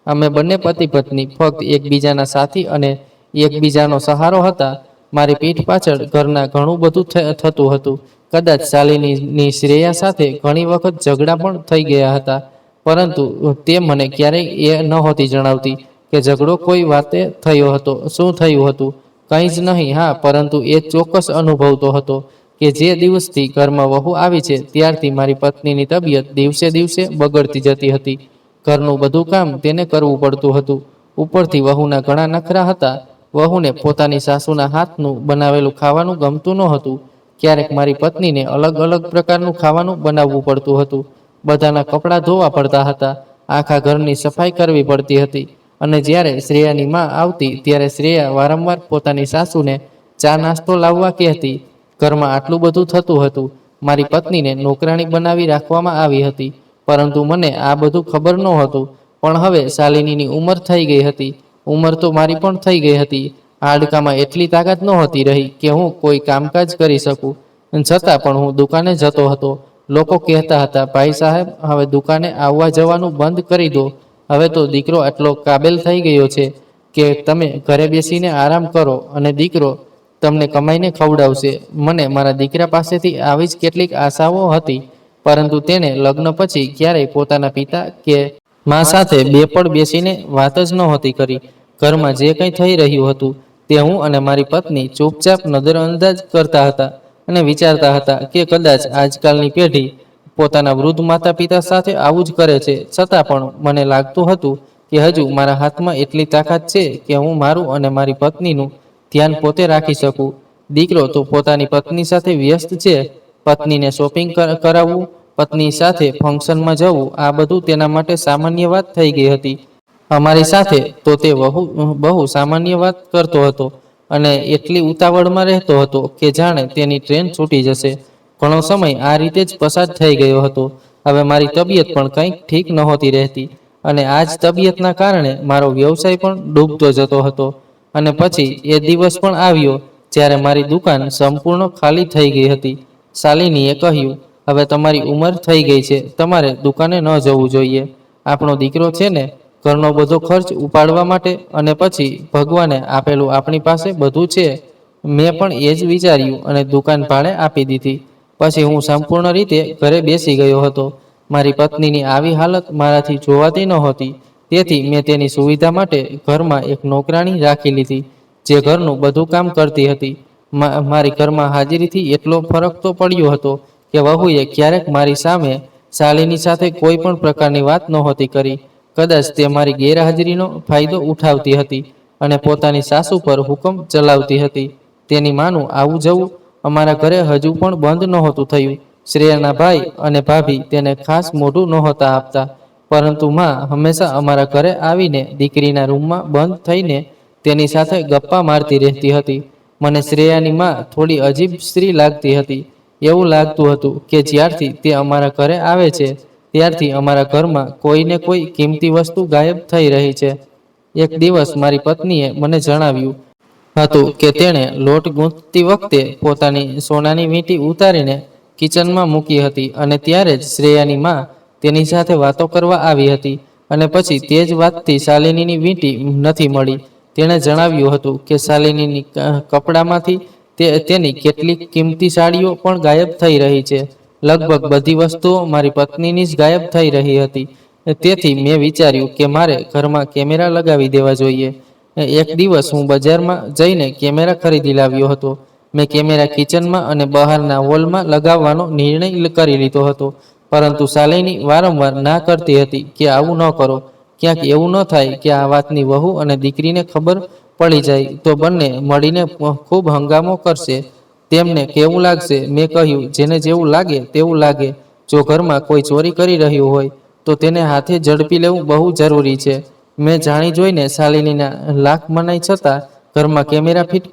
અમે બંને પતિ પત્ની ફક્ત એકબીજાના સાથી અને એકબીજાનો સહારો હતા. મારી પીઠ પાછળ ઘરના ઘણું બધું થતું હતું. કદાચ શાલિનીની શ્રેયા સાથે ઘણી વખત ઝઘડા પણ થઈ ગયા હતા, પરંતુ તે મને ક્યારેય એ નહોતી જણાવતી કે ઝઘડો કોઈ વાતે થયો હતો. શું થયું હતું? કંઈ જ નહીં. હા, પરંતુ એ ચોક્કસ અનુભવતો હતો કે જે દિવસથી ઘરમાં વહુ આવી છે ત્યારથી મારી પત્નીની તબિયત દિવસે દિવસે બગડતી જતી હતી. ઘરનું બધું કામ તેને કરવું પડતું હતું. ઉપરથી વહુના ઘણા નખરા હતા. વહુને પોતાની સાસુના હાથનું બનાવેલું ખાવાનું ગમતું નહોતું. ક્યારેક મારી પત્નીને અલગ અલગ પ્રકારનું ખાવાનું બનાવવું પડતું હતું. બધાના કપડાં ધોવા પડતા હતા. આખા ઘરની સફાઈ કરવી પડતી હતી. અને જ્યારે શ્રેયાની માં આવતી ત્યારે શ્રેયા વારંવાર પોતાની સાસુને ચા નાસ્તો લાવવા કહેતી. ઘરમાં આટલું બધું થતું હતું. મારી પત્નીને નોકરાણી બનાવી રાખવામાં આવી હતી, પરંતુ મને આ બધું ખબર નહોતું. પણ હવે શાલિનીની ઉંમર થઈ ગઈ હતી. ઉંમર તો મારી પણ થઈ ગઈ હતી. હાડકામાં એટલી તાકાત નહોતી રહી કે હું કોઈ કામકાજ કરી શકું. છતાં પણ હું દુકાને જતો હતો. લોકો કહેતા હતા, ભાઈ સાહેબ, હવે દુકાને આવવા જવાનું બંધ કરી દો. હવે તો દીકરો આટલો કાબેલ થઈ ગયો છે કે તમે ઘરે બેસીને આરામ કરો અને દીકરો તમને કમાઈને ખવડાવશે. મને મારા દીકરા પાસેથી આવી જ કેટલીક આશાઓ હતી, પરંતુ તેને લગ્ન પછી ક્યારેય પોતાના પિતા કે મા સાથે બે પળ બેસીને વાત જ નહોતી કરી. ઘરમાં જે કંઈ થઈ રહ્યું હતું તે હું અને મારી પત્ની ચૂપચાપ નજરઅંદાજ કરતા હતા અને વિચારતા હતા કે કદાચ આજકાલની પેઢી પોતાના વૃદ્ધ માતા પિતા સાથે આવું જ કરે છે. છતાં પણ મને લાગતું હતું કે હજુ મારા હાથમાં એટલી તાકાત છે કે હું મારું અને મારી પત્નીનું ધ્યાન પોતે રાખી શકું. દીકરો તો પોતાની પત્ની સાથે વ્યસ્ત છે. પત્નીને શોપિંગ કરાવવું, પત્ની સાથે ફંક્શનમાં જવું, આ બધું તેના માટે સામાન્ય વાત થઈ ગઈ હતી. અમારી સાથે તો તે બહુ સામાન્ય વાત કરતો હતો અને એટલી ઉતાવળમાં રહેતો હતો કે જાણે તેની ટ્રેન છૂટી જશે. ઘણો સમય આ રીતે જ પસાર થઈ ગયો હતો. હવે મારી તબિયત પણ કંઈક ઠીક નહોતી રહેતી અને આ જ તબિયતના કારણે મારો વ્યવસાય પણ ડૂબતો જતો હતો. અને પછી એ દિવસ પણ આવ્યો જ્યારે મારી દુકાન સંપૂર્ણ ખાલી થઈ ગઈ હતી. શાલિનીએ કહ્યું, હવે તમારી ઉંમર થઈ ગઈ છે, તમારે દુકાને ન જવું જોઈએ. આપણો દીકરો છે ને, ઘરનો બધો ખર્ચ ઉપાડવા માટે, અને પછી ભગવાને આપેલું આપણી પાસે બધું છે. મેં પણ એ જ વિચાર્યું અને દુકાન ભાડે આપી દીધી. પછી હું સંપૂર્ણ રીતે ઘરે બેસી ગયો હતો. મારી પત્નીની આવી હાલત મારાથી જોવાતી નહોતી. તેથી મેં તેની સુવિધા માટે ઘરમાં એક નોકરાણી રાખી લીધી, જે ઘરનું બધું કામ કરતી હતી. મારી ઘરમાં હાજરીથી એટલો ફરક તો પડ્યો હતો કે વહુએ ક્યારેક મારી સામે શાલિની સાથે કોઈ પણ પ્રકારની વાત નહોતી કરી. કદાચ તે મારી ગેરહાજરીનો ફાયદો ઉઠાવતી હતી અને પોતાની સાસુ પર હુકમ ચલાવતી હતી. તેની માનું આવું જવું અમારા ઘરે હજુ પણ બંધ નહોતું થયું. શ્રેયાના ભાઈ અને ભાભી તેને ખાસ મોઢું નહોતા આપતા, પરંતુ માં હંમેશા અમારા ઘરે આવીને દીકરીના રૂમમાં બંધ થઈને તેની સાથે ગપ્પા મારતી રહેતી હતી. મને શ્રેયાની માં થોડી અજીબ સ્ત્રી લાગતી હતી. એવું લાગતું હતું કે જ્યારથી તે અમારા ઘરે આવે છે ત્યારથી અમારા ઘરમાં કોઈને કોઈ કિંમતી વસ્તુ ગાયબ થઈ રહી છે. એક દિવસ મારી પત્નીએ મને જણાવ્યું હતું કે તેણે લોટ ગૂંથતી વખતે પોતાની સોનાની વીંટી ઉતારીને કિચનમાં મૂકી હતી અને ત્યારે જ શ્રેયાની માં તેની સાથે વાતો કરવા આવી હતી અને પછી તે જ વાતથી શાલિનીની વીંટી નથી મળી. તેણે જણાવ્યું હતું કે શાલિનીની કપડામાંથી તેની કેટલીક કિંમતી સાડીઓ પણ ગાયબ થઈ રહી છે. લગભગ બધી વસ્તુઓ મારી પત્નીની જ ગાયબ થઈ રહી હતી. તેથી મેં વિચાર્યું કે મારે ઘરમાં કેમેરા લગાવી દેવા જોઈએ. એક દિવસ હું બજારમાં જઈને કેમેરા ખરીદી લાવ્યો હતો. મેં કેમેરા કિચનમાં અને બહારના હોલમાં લગાવવાનો નિર્ણય કરી લીધો હતો, પરંતુ શાલિની વારંવાર ના કરતી હતી કે આવું ન કરો. ક્યાંક એવું ન થાય કે આ વાતની વહુ અને દીકરીને ખબર પડી જાય તો બંને મળીને ખૂબ હંગામો કરશે. તેમને કેવું લાગશે? મેં કહ્યું, જેને જેવું લાગે તેવું લાગે. જો ઘરમાં કોઈ ચોરી કરી રહ્યું હોય તો તેને હાથે ઝડપી લેવું બહુ જરૂરી છે. મેં જાણી જોઈને શાલિનીના લાખ મનાઈ છતાં ઘરમાં કેમેરા ફિટ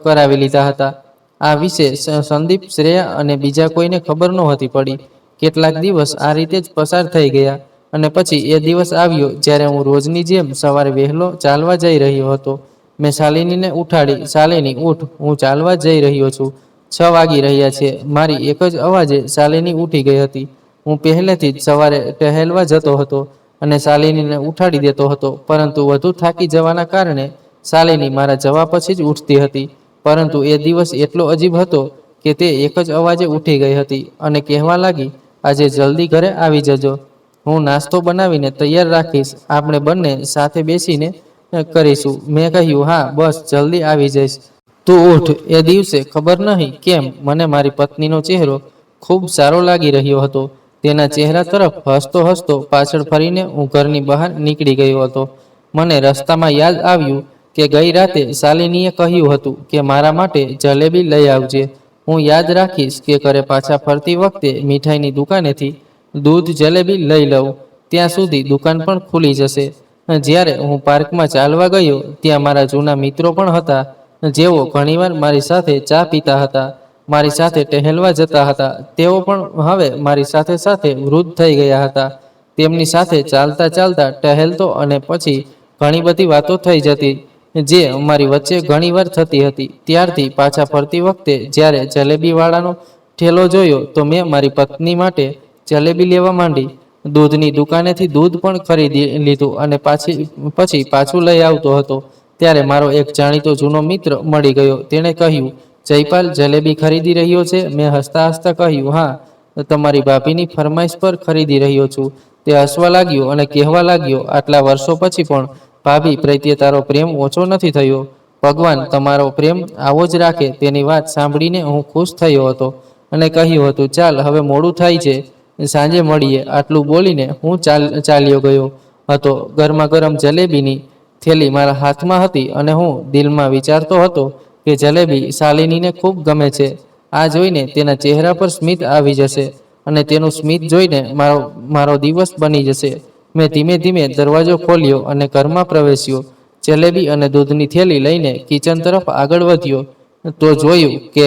કરાવી લીધા હતા. આ વિશે સંદીપ, શ્રેયા અને બીજા કોઈને ખબર નહોતી પડી. કેટલાક દિવસ આ રીતે જ પસાર થઈ ગયા અને પછી એ દિવસ આવ્યો જ્યારે હું રોજની જેમ સવારે વહેલો ચાલવા જઈ રહ્યો હતો. મેં શાલિનીને ઉઠાડી, શાલિની ઉઠ, હું ચાલવા જઈ રહ્યો છું. 6 વાગી રહ્યા છે. મારી એક જ અવાજે શાલિની ઉઠી ગઈ હતી. હું પહેલેથી જ સવારે ટહેલવા જતો હતો અને શાલિનીને ઉઠાડી દેતો હતો, પરંતુ વધુ થાકી જવાના કારણે શાલિની મારા જવા પછી જ ઉઠતી હતી. પરંતુ એ દિવસ એટલો અજીબ હતો કે તે એક જ અવાજે ઉઠી ગઈ હતી અને કહેવા લાગી, આજે જલ્દી ઘરે આવી જજો, હું નાસ્તો બનાવીને તૈયાર રાખીશ, આપણે બંને સાથે બેસીને કરીશું. મેં કહ્યું, હા બસ જલ્દી આવી જઈશ, તું ઉઠ. એ દિવસે ખબર નહીં કેમ મને મારી પત્નીનો ચહેરો ખૂબ સારો લાગી રહ્યો હતો. તેના ચહેરા તરફ હસતો હસતો પાછળ ફરીને હું ઘરની બહાર નીકળી ગયો હતો. મને રસ્તામાં યાદ આવ્યું કે ગઈ રાતે શાલિનીએ કહ્યું હતું કે મારા માટે જલેબી લઈ આવજે. હું યાદ રાખીશ કે ઘરે પાછા ફરતી વખતે મીઠાઈની દુકાનેથી દૂધ જલેબી લઈ લઉં. ત્યાં સુધી દુકાન પણ ખુલી જશે. જ્યારે હું પાર્કમાં ચાલવા ગયો ત્યાં મારા જૂના મિત્રો પણ હતા, જેઓ ઘણીવાર મારી સાથે ચા પીતા હતા, મારી સાથે ટહેલવા જતા હતા. તેઓ પણ હવે મારી સાથે સાથે વૃદ્ધ થઈ ગયા હતા. તેમની સાથે ચાલતા ચાલતા ટહેલતો અને પછી ઘણી બધી વાતો થઈ જતી જે અમારી વચ્ચે ઘણીવાર થતી હતી. ત્યારથી પાછા ફરતી વખતે જ્યારે જલેબીવાળાનો ઠેલો જોયો તો મેં મારી પત્ની માટે જલેબી લેવા માંડી. દૂધની દુકાનેથી દૂધ પણ ખરીદી લીધું અને પછી પાછું લઈ આવતો હતો. ત્યારે મારો એક જાણીતો જૂનો મિત્ર મળી ગયો. તેણે કહ્યું, જયપાલ જલેબી ખરીદી રહ્યો છે? મેં હસતા હસતા કહ્યું, હા, તમારી ભાભીની ફરમાઈશ પર ખરીદી રહ્યો છું. તે હસવા લાગ્યો અને કહેવા લાગ્યો, આટલા વર્ષો પછી પણ ભાભી પ્રત્યે તારો પ્રેમ ઓછો નથી થયો. ભગવાન તમારો પ્રેમ આવો જ રાખે. તેની વાત સાંભળીને હું ખુશ થયો હતો અને કહ્યું હતું, ચાલ હવે મોડું થાય છે, સાંજે મળીએ. આટલું બોલીને હું ચાલ્યો ગયો હતો. ગરમા ગરમ જલેબીની થેલી મારા હાથમાં હતી અને હું દિલમાં વિચારતો હતો કે જલેબી શાલિનીને ખૂબ ગમે છે. આ જોઈને તેના ચહેરા પર સ્મિત આવી જશે અને તેનું સ્મિત જોઈને મારો દિવસ બની જશે. મેં ધીમે ધીમે દરવાજો ખોલ્યો અને ઘરમાં પ્રવેશ્યો. જલેબી અને દૂધની થેલી લઈને કિચન તરફ આગળ વધ્યો તો જોયું કે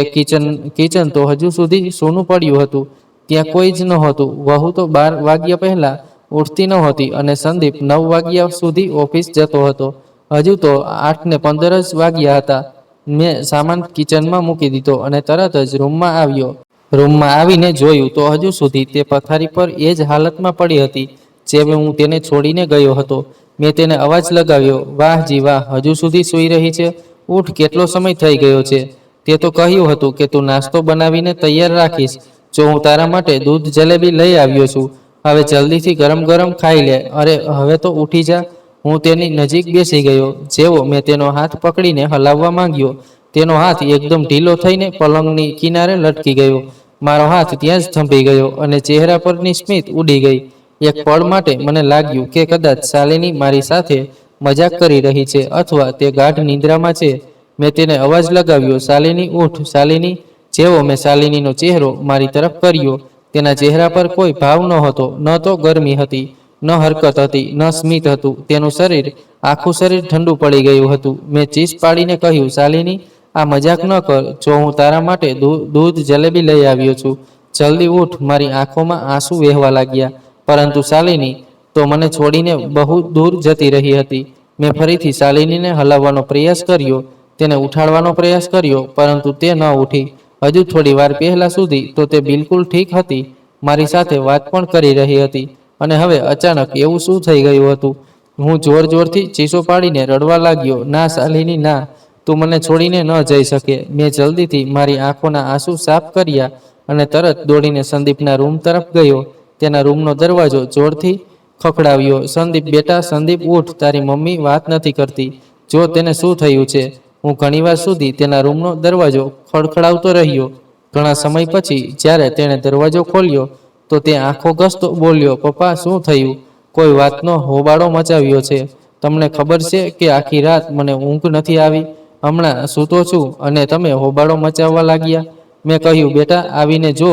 કિચન તો હજુ સુધી સૂનું પડ્યું હતું. ત્યાં કોઈ જ નહોતું. વહુ તો 12 વાગ્યા પહેલા ઉઠતી નહોતી અને સંદીપ 9 વાગ્યા સુધી ઓફિસ જતો હતો. હજુ તો 8:15 જ વાગ્યા હતા. મેં સામાન કિચનમાં મૂકી દીધો અને તરત જ રૂમમાં આવ્યો. રૂમમાં આવીને જોયું તો હજુ સુધી તે પથારી પર એ જ હાલતમાં પડી હતી જેમ હું તેને છોડીને ગયો હતો. મેં તેને અવાજ લગાવ્યો, વાહ જી વાહ, હજુ સુધી સૂઈ રહી છે? ઉઠ, કેટલો સમય થઈ ગયો છે? તે તો કહ્યું હતું કે તું નાસ્તો બનાવીને તૈયાર રાખીશ. જો હું તારા માટે દૂધ જલેબી લઈ આવ્યો છું. હવે જલ્દીથી ગરમ ગરમ ખાઈ લે. અરે હવે તો ઉઠી જા. હું તેની નજીક બેસી ગયો. જેવો મેં તેનો હાથ પકડીને હલાવવા માંગ્યો, તેનો હાથ એકદમ ઢીલો થઈને પલંગની કિનારે લટકી ગયો. મારો હાથ ત્યાં જ થંભી ગયો અને ચહેરા પરની સ્મિત ઉડી ગઈ. એક પળ માટે મને લાગ્યું કે કદાચ શાલિની મારી સાથે મજાક કરી રહી છે અથવા તે ગાઢ નિંદ્રામાં છે. મેં તેને અવાજ લગાવ્યો, શાલિની ઉઠ. શાલિની. જેવો મેં શાલિનીનો ચહેરો મારી તરફ કર્યો, તેના ચહેરા પર કોઈ ભાવ નહોતો. ન તો ગરમી હતી, ન હરકત હતી, ન સ્મિત હતું. તેનું શરીર, આખું શરીર ઠંડુ પડી ગયું હતું. મેં ચીસ પાડીને કહ્યું, શાલિની, આ મજાક ન કર. જો હું તારા માટે દૂધ જલેબી લઈ આવ્યો છું, જલ્દી ઉઠ. મારી આંખોમાં આંસુ વહેવા લાગ્યા. પરંતુ શાલિની તો મને છોડીને બહુ દૂર જતી રહી હતી. મેં ફરીથી શાલિનીને હલાવવાનો પ્રયાસ કર્યો, તેને ઉઠાડવાનો પ્રયાસ કર્યો, પરંતુ તે ન ઉઠી. હજુ થોડી વાર પહેલા સુધી તો તે બિલકુલ ઠીક હતી, મારી સાથે વાત પણ કરી રહી હતી, અને હવે અચાનક એવું શું થઈ ગયું હતું? હું જોર જોરથી ચીસો પાડીને રડવા લાગ્યો, ના શાલિની ના, તું મને છોડીને ન જઈ શકે. મેં જલ્દીથી મારી આંખોના આંસુ સાફ કર્યા અને તરત દોડીને સંદીપના રૂમ તરફ ગયો. તેના રૂમનો દરવાજો જોરથી ખખડાવ્યો. સંદીપ, બેટા સંદીપ, ઉઠ. તારી મમ્મી વાત નથી કરતી. જો તેને શું થયું છે? હું ઘણીવાર સુધી તેના રૂમનો દરવાજો ખડખડાવતો રહ્યો. ઘણા સમય પછી જ્યારે તેણે દરવાજો ખોલ્યો તો તે આંખો ઘસતો બોલ્યો, પપ્પા શું થયું? કોઈ વાતનો હોબાળો મચાવ્યો છે? તમને ખબર છે કે આખી રાત મને ઊંઘ નથી આવી. હમણાં સૂતો છું અને તમે હોબાળો મચાવવા લાગ્યા. મેં કહ્યું, બેટા આવીને જો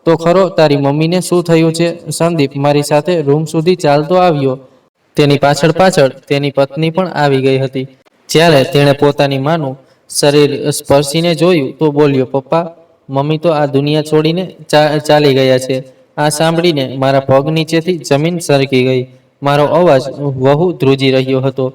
તો ખરો તારી મમ્મીને શું થયું છે. સંદીપ મારી સાથે રૂમ સુધી ચાલતો આવ્યો. તેની પાછળ પાછળ તેની પત્ની પણ આવી ગઈ હતી. જ્યારે તેણે પોતાની માનું શરીર સ્પર્શીને જોયું તો બોલ્યો, પપ્પા, મમ્મી તો આ દુનિયા છોડીને ચાલી ગયા છે. આ સાંભળીને મારા પગ નીચેથી જમીન સરકી ગઈ. મારો અવાજ વહુ ધ્રુજી રહ્યો હતો.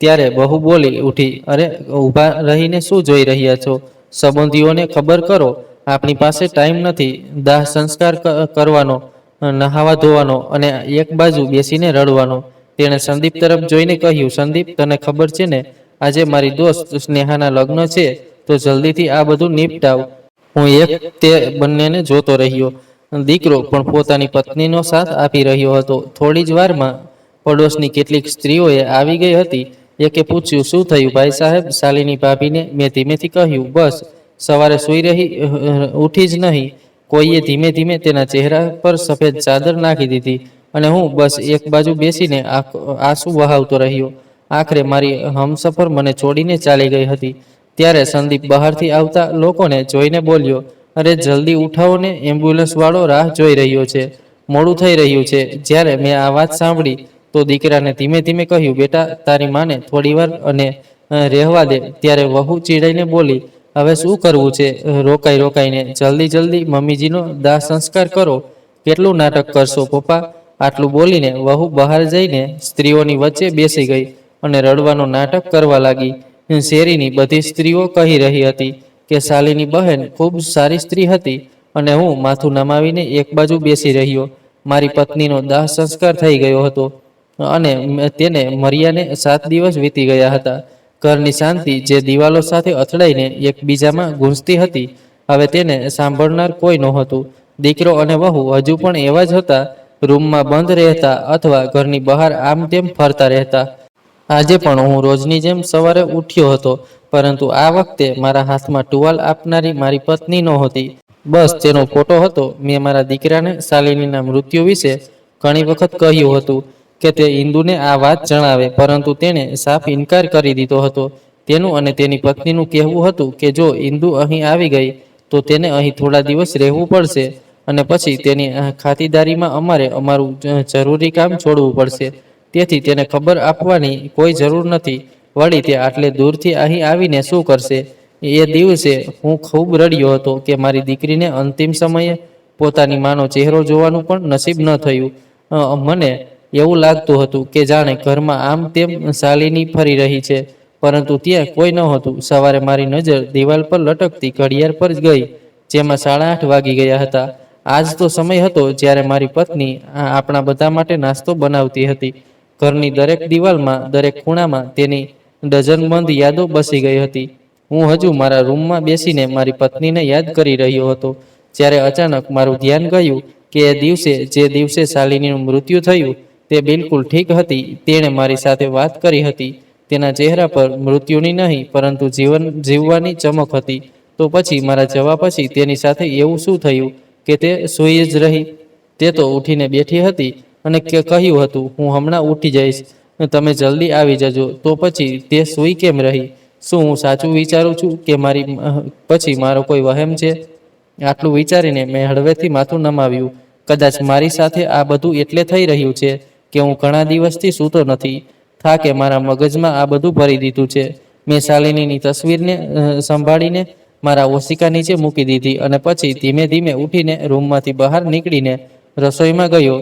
ત્યારે બહુ બોલી ઉઠી, અરે ઊભા રહીને શું જોઈ રહ્યા છો? સંબંધીઓને ખબર કરો, આપણી પાસે ટાઈમ નથી દાહ સંસ્કાર કરવાનો. નહાવા ધોવાનો અને એક બાજુ બેસીને રડવાનો. તેણે સંદીપ તરફ જોઈને કહ્યું, સંદીપ, તને ખબર છે ને, આજે મારી દોસ્ત સ્નેહાના લગ્ન છે, તો જલ્દીથી આ બધું નિપટાવ. હું એક તે બંનેને જોતો રહ્યો. દીકરો પણ પોતાની પત્નીનો સાથ આપી રહ્યો હતો. થોડી જ વારમાં પડોશની કેટલીક સ્ત્રીઓએ આવી ગઈ હતી. એકે પૂછ્યું, શું થયું ભાઈ સાહેબ? શાલિની ભાભીને મેં ધીમેથી કહ્યું, બસ સવારે સૂઈ રહી ઉઠી જ નહીં. કોઈએ ધીમે ધીમે તેના ચહેરા પર સફેદ ચાદર નાખી દીધી અને હું બસ એક બાજુ બેસીને આંસુ વહાવતો રહ્યો. આખરે મારી હમસફર મને છોડીને ચાલી ગઈ હતી. ત્યારે સંદીપ બહારથી આવતા લોકોને જોઈને બોલ્યો, અરે જલ્દી ઉઠાવો ને, એમ્બ્યુલન્સ વાળો રાહ જોઈ રહ્યો છે, મોડું થઈ રહ્યું છે. જ્યારે મેં આ વાત સાંભળી તો દીકરાને ધીમે ધીમે કહ્યું, બેટા, તારી માને થોડીવાર અને રહેવા દે. ત્યારે વહુ ચીડાઈને બોલી, હવે શું કરવું છે? રોકાઈ રોકાઈને જલ્દી જલ્દી મમ્મીજીનો દાહ સંસ્કાર કરો. કેટલું નાટક કરશો પપ્પા? આટલું બોલીને વહુ બહાર જઈને સ્ત્રીઓની વચ્ચે બેસી ગઈ અને રડવાનું નાટક કરવા લાગી. શેરીની બધી સ્ત્રીઓ કહી રહી હતી કે શાલિની બહેન ખૂબ સારી સ્ત્રી હતી અને હું માથું નમાવીને એક બાજુ બેસી રહ્યો. મારી પત્નીનો દાહ સંસ્કાર થઈ ગયો હતો અને તેને મર્યાને 7 દિવસ વીતી ગયા હતા. ઘરની શાંતિ જે દિવાલો સાથે અથડાઈને એકબીજામાં ગૂંજતી હતી, હવે તેને સાંભળનાર કોઈ નહોતું. દીકરો અને વહુ હજુ પણ એવા જ હતા, રૂમમાં બંધ રહેતા અથવા ઘરની બહાર આમ તેમ ફરતા રહેતા. આજે પણ હું રોજની જેમ સવારે ઉઠ્યો હતો, પરંતુ આ વખતે મારા હાથમાં ટુવાલ આપનારી મારી પત્ની નહોતી. બસ તેનો ફોટો હતો. મેં મારા દીકરાને શાલિનીના મૃત્યુ વિશે ઘણી વખત કહ્યું હતું કે તે ઇન્દુને આ વાત જણાવે, પરંતુ તેણે સાફ ઇનકાર કરી દીધો હતો. તેનું અને તેની પત્નીનું કહેવું હતું કે જો ઇન્દુ અહીં આવી ગઈ તો તેને અહીં થોડા દિવસ રહેવું પડશે અને પછી તેની ખાતરદારીમાં અમારે અમારું જરૂરી કામ છોડવું પડશે. તેથી તેને ખબર આપવાની કોઈ જરૂર નથી. વળી તે આટલે દૂરથી અહીં આવીને શું કરશે? એ દિવસે હું ખૂબ રડ્યો હતો કે મારી દીકરીને અંતિમ સમયે પોતાની માનો ચહેરો જોવાનું પણ નસીબ ન થયું. મને એવું લાગતું હતું કે જાણે ઘરમાં આમ તેમ શાલિની ફરી રહી છે, પરંતુ ત્યાં કોઈ નહોતું. સવારે મારી નજર દિવાલ પર લટકતી ઘડિયાળ પર ગઈ, જેમાં 8:30 વાગી ગયા હતા. આજ તો સમય હતો જ્યારે મારી પત્ની આપણા બધા માટે નાસ્તો બનાવતી હતી. ઘરની દરેક દિવાલમાં, દરેક ખૂણામાં તેની ડઝનબંધ યાદો બસી ગઈ હતી. હું હજુ મારા રૂમમાં બેસીને મારી પત્નીને યાદ કરી રહ્યો હતો, જ્યારે અચાનક મારું ધ્યાન ગયું કે એ દિવસે, જે દિવસે શાલિનીનું મૃત્યુ થયું, તે બિલકુલ ઠીક હતી. તેણે મારી સાથે વાત કરી હતી. તેના ચહેરા પર મૃત્યુની નહીં, પરંતુ જીવવાની ચમક હતી. તો પછી મારા જવા પછી તેની સાથે એવું શું થયું કે તે સૂઈ જ રહી? તે તો ઉઠીને બેઠી હતી અને કહ્યું હતું, હું હમણાં ઉઠી જઈશ, તમે જલ્દી આવી જજો. તો પછી તે સૂઈ કેમ રહી? શું હું સાચું વિચારું છું કે મારી પછી મારો કોઈ વહેમ છે? આટલું વિચારીને મેં હળવેથી માથું નમાવ્યું. કદાચ મારી સાથે આ બધું એટલે થઈ રહ્યું છે કે હું ઘણા દિવસથી સૂતો નથી. થાકે મારા મગજમાં આ બધું ભરી દીધું છે. મેં શાલિનીની તસવીરને સંભાળીને મારા ઓશિકા નીચે મૂકી દીધી અને પછી ધીમે ધીમે ઉઠીને રૂમમાંથી બહાર નીકળીને રસોઈમાં ગયો.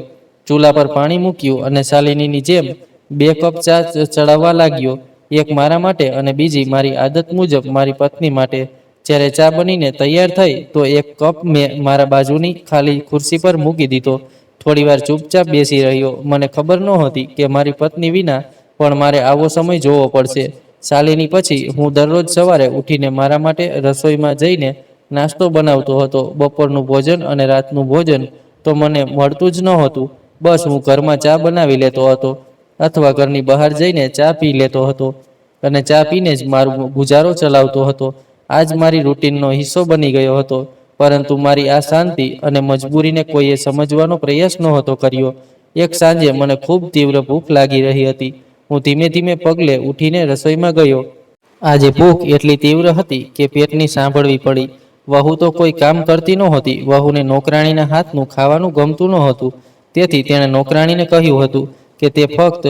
ચૂલા પર પાણી મૂક્યું અને શાલિનીની જેમ 2 કપ ચા ચડાવવા લાગ્યો. એક મારા માટે અને બીજી મારી આદત મુજબ મારી પત્ની માટે. જ્યારે ચા બનીને તૈયાર થઈ તો એક કપ મેં મારા બાજુની ખાલી ખુરશી પર મૂકી દીધો. થોડીવાર ચૂપચાપ બેસી રહ્યો. મને ખબર નહોતી કે મારી પત્ની વિના પણ મારે આવો સમય જોવો પડશે. શાલિની પછી હું દરરોજ સવારે ઉઠીને મારા માટે રસોઈમાં જઈને નાસ્તો બનાવતો હતો. બપોરનું ભોજન અને રાતનું ભોજન તો મને મળતું જ નહોતું. બસ હું ઘરમાં ચા બનાવી લેતો હતો અથવા ઘરની બહાર જઈને ચા પી લેતો હતો અને ચા પીને જ મારો ગુજારો ચલાવતો હતો. આજ મારી રૂટીનનો હિસ્સો બની ગયો હતો. પરંતુ મારી આ શાંતિ અને મજબૂરીને કોઈએ સમજવાનો પ્રયાસ નહોતો કર્યો. એક સાંજે મને ખૂબ તીવ્ર ભૂખ લાગી રહી હતી. હું ધીમે ધીમે પગલે ઉઠીને રસોઈમાં ગયો. આજે ભૂખ એટલી તીવ્ર હતી કે પેટની સાંભળવી પડી. વહુ તો કોઈ કામ કરતી નહોતી. વહુને નોકરાણીના હાથનું ખાવાનું ગમતું નહોતું. તેથી તેણે નોકરાણીને કહ્યું હતું કે તે ફક્ત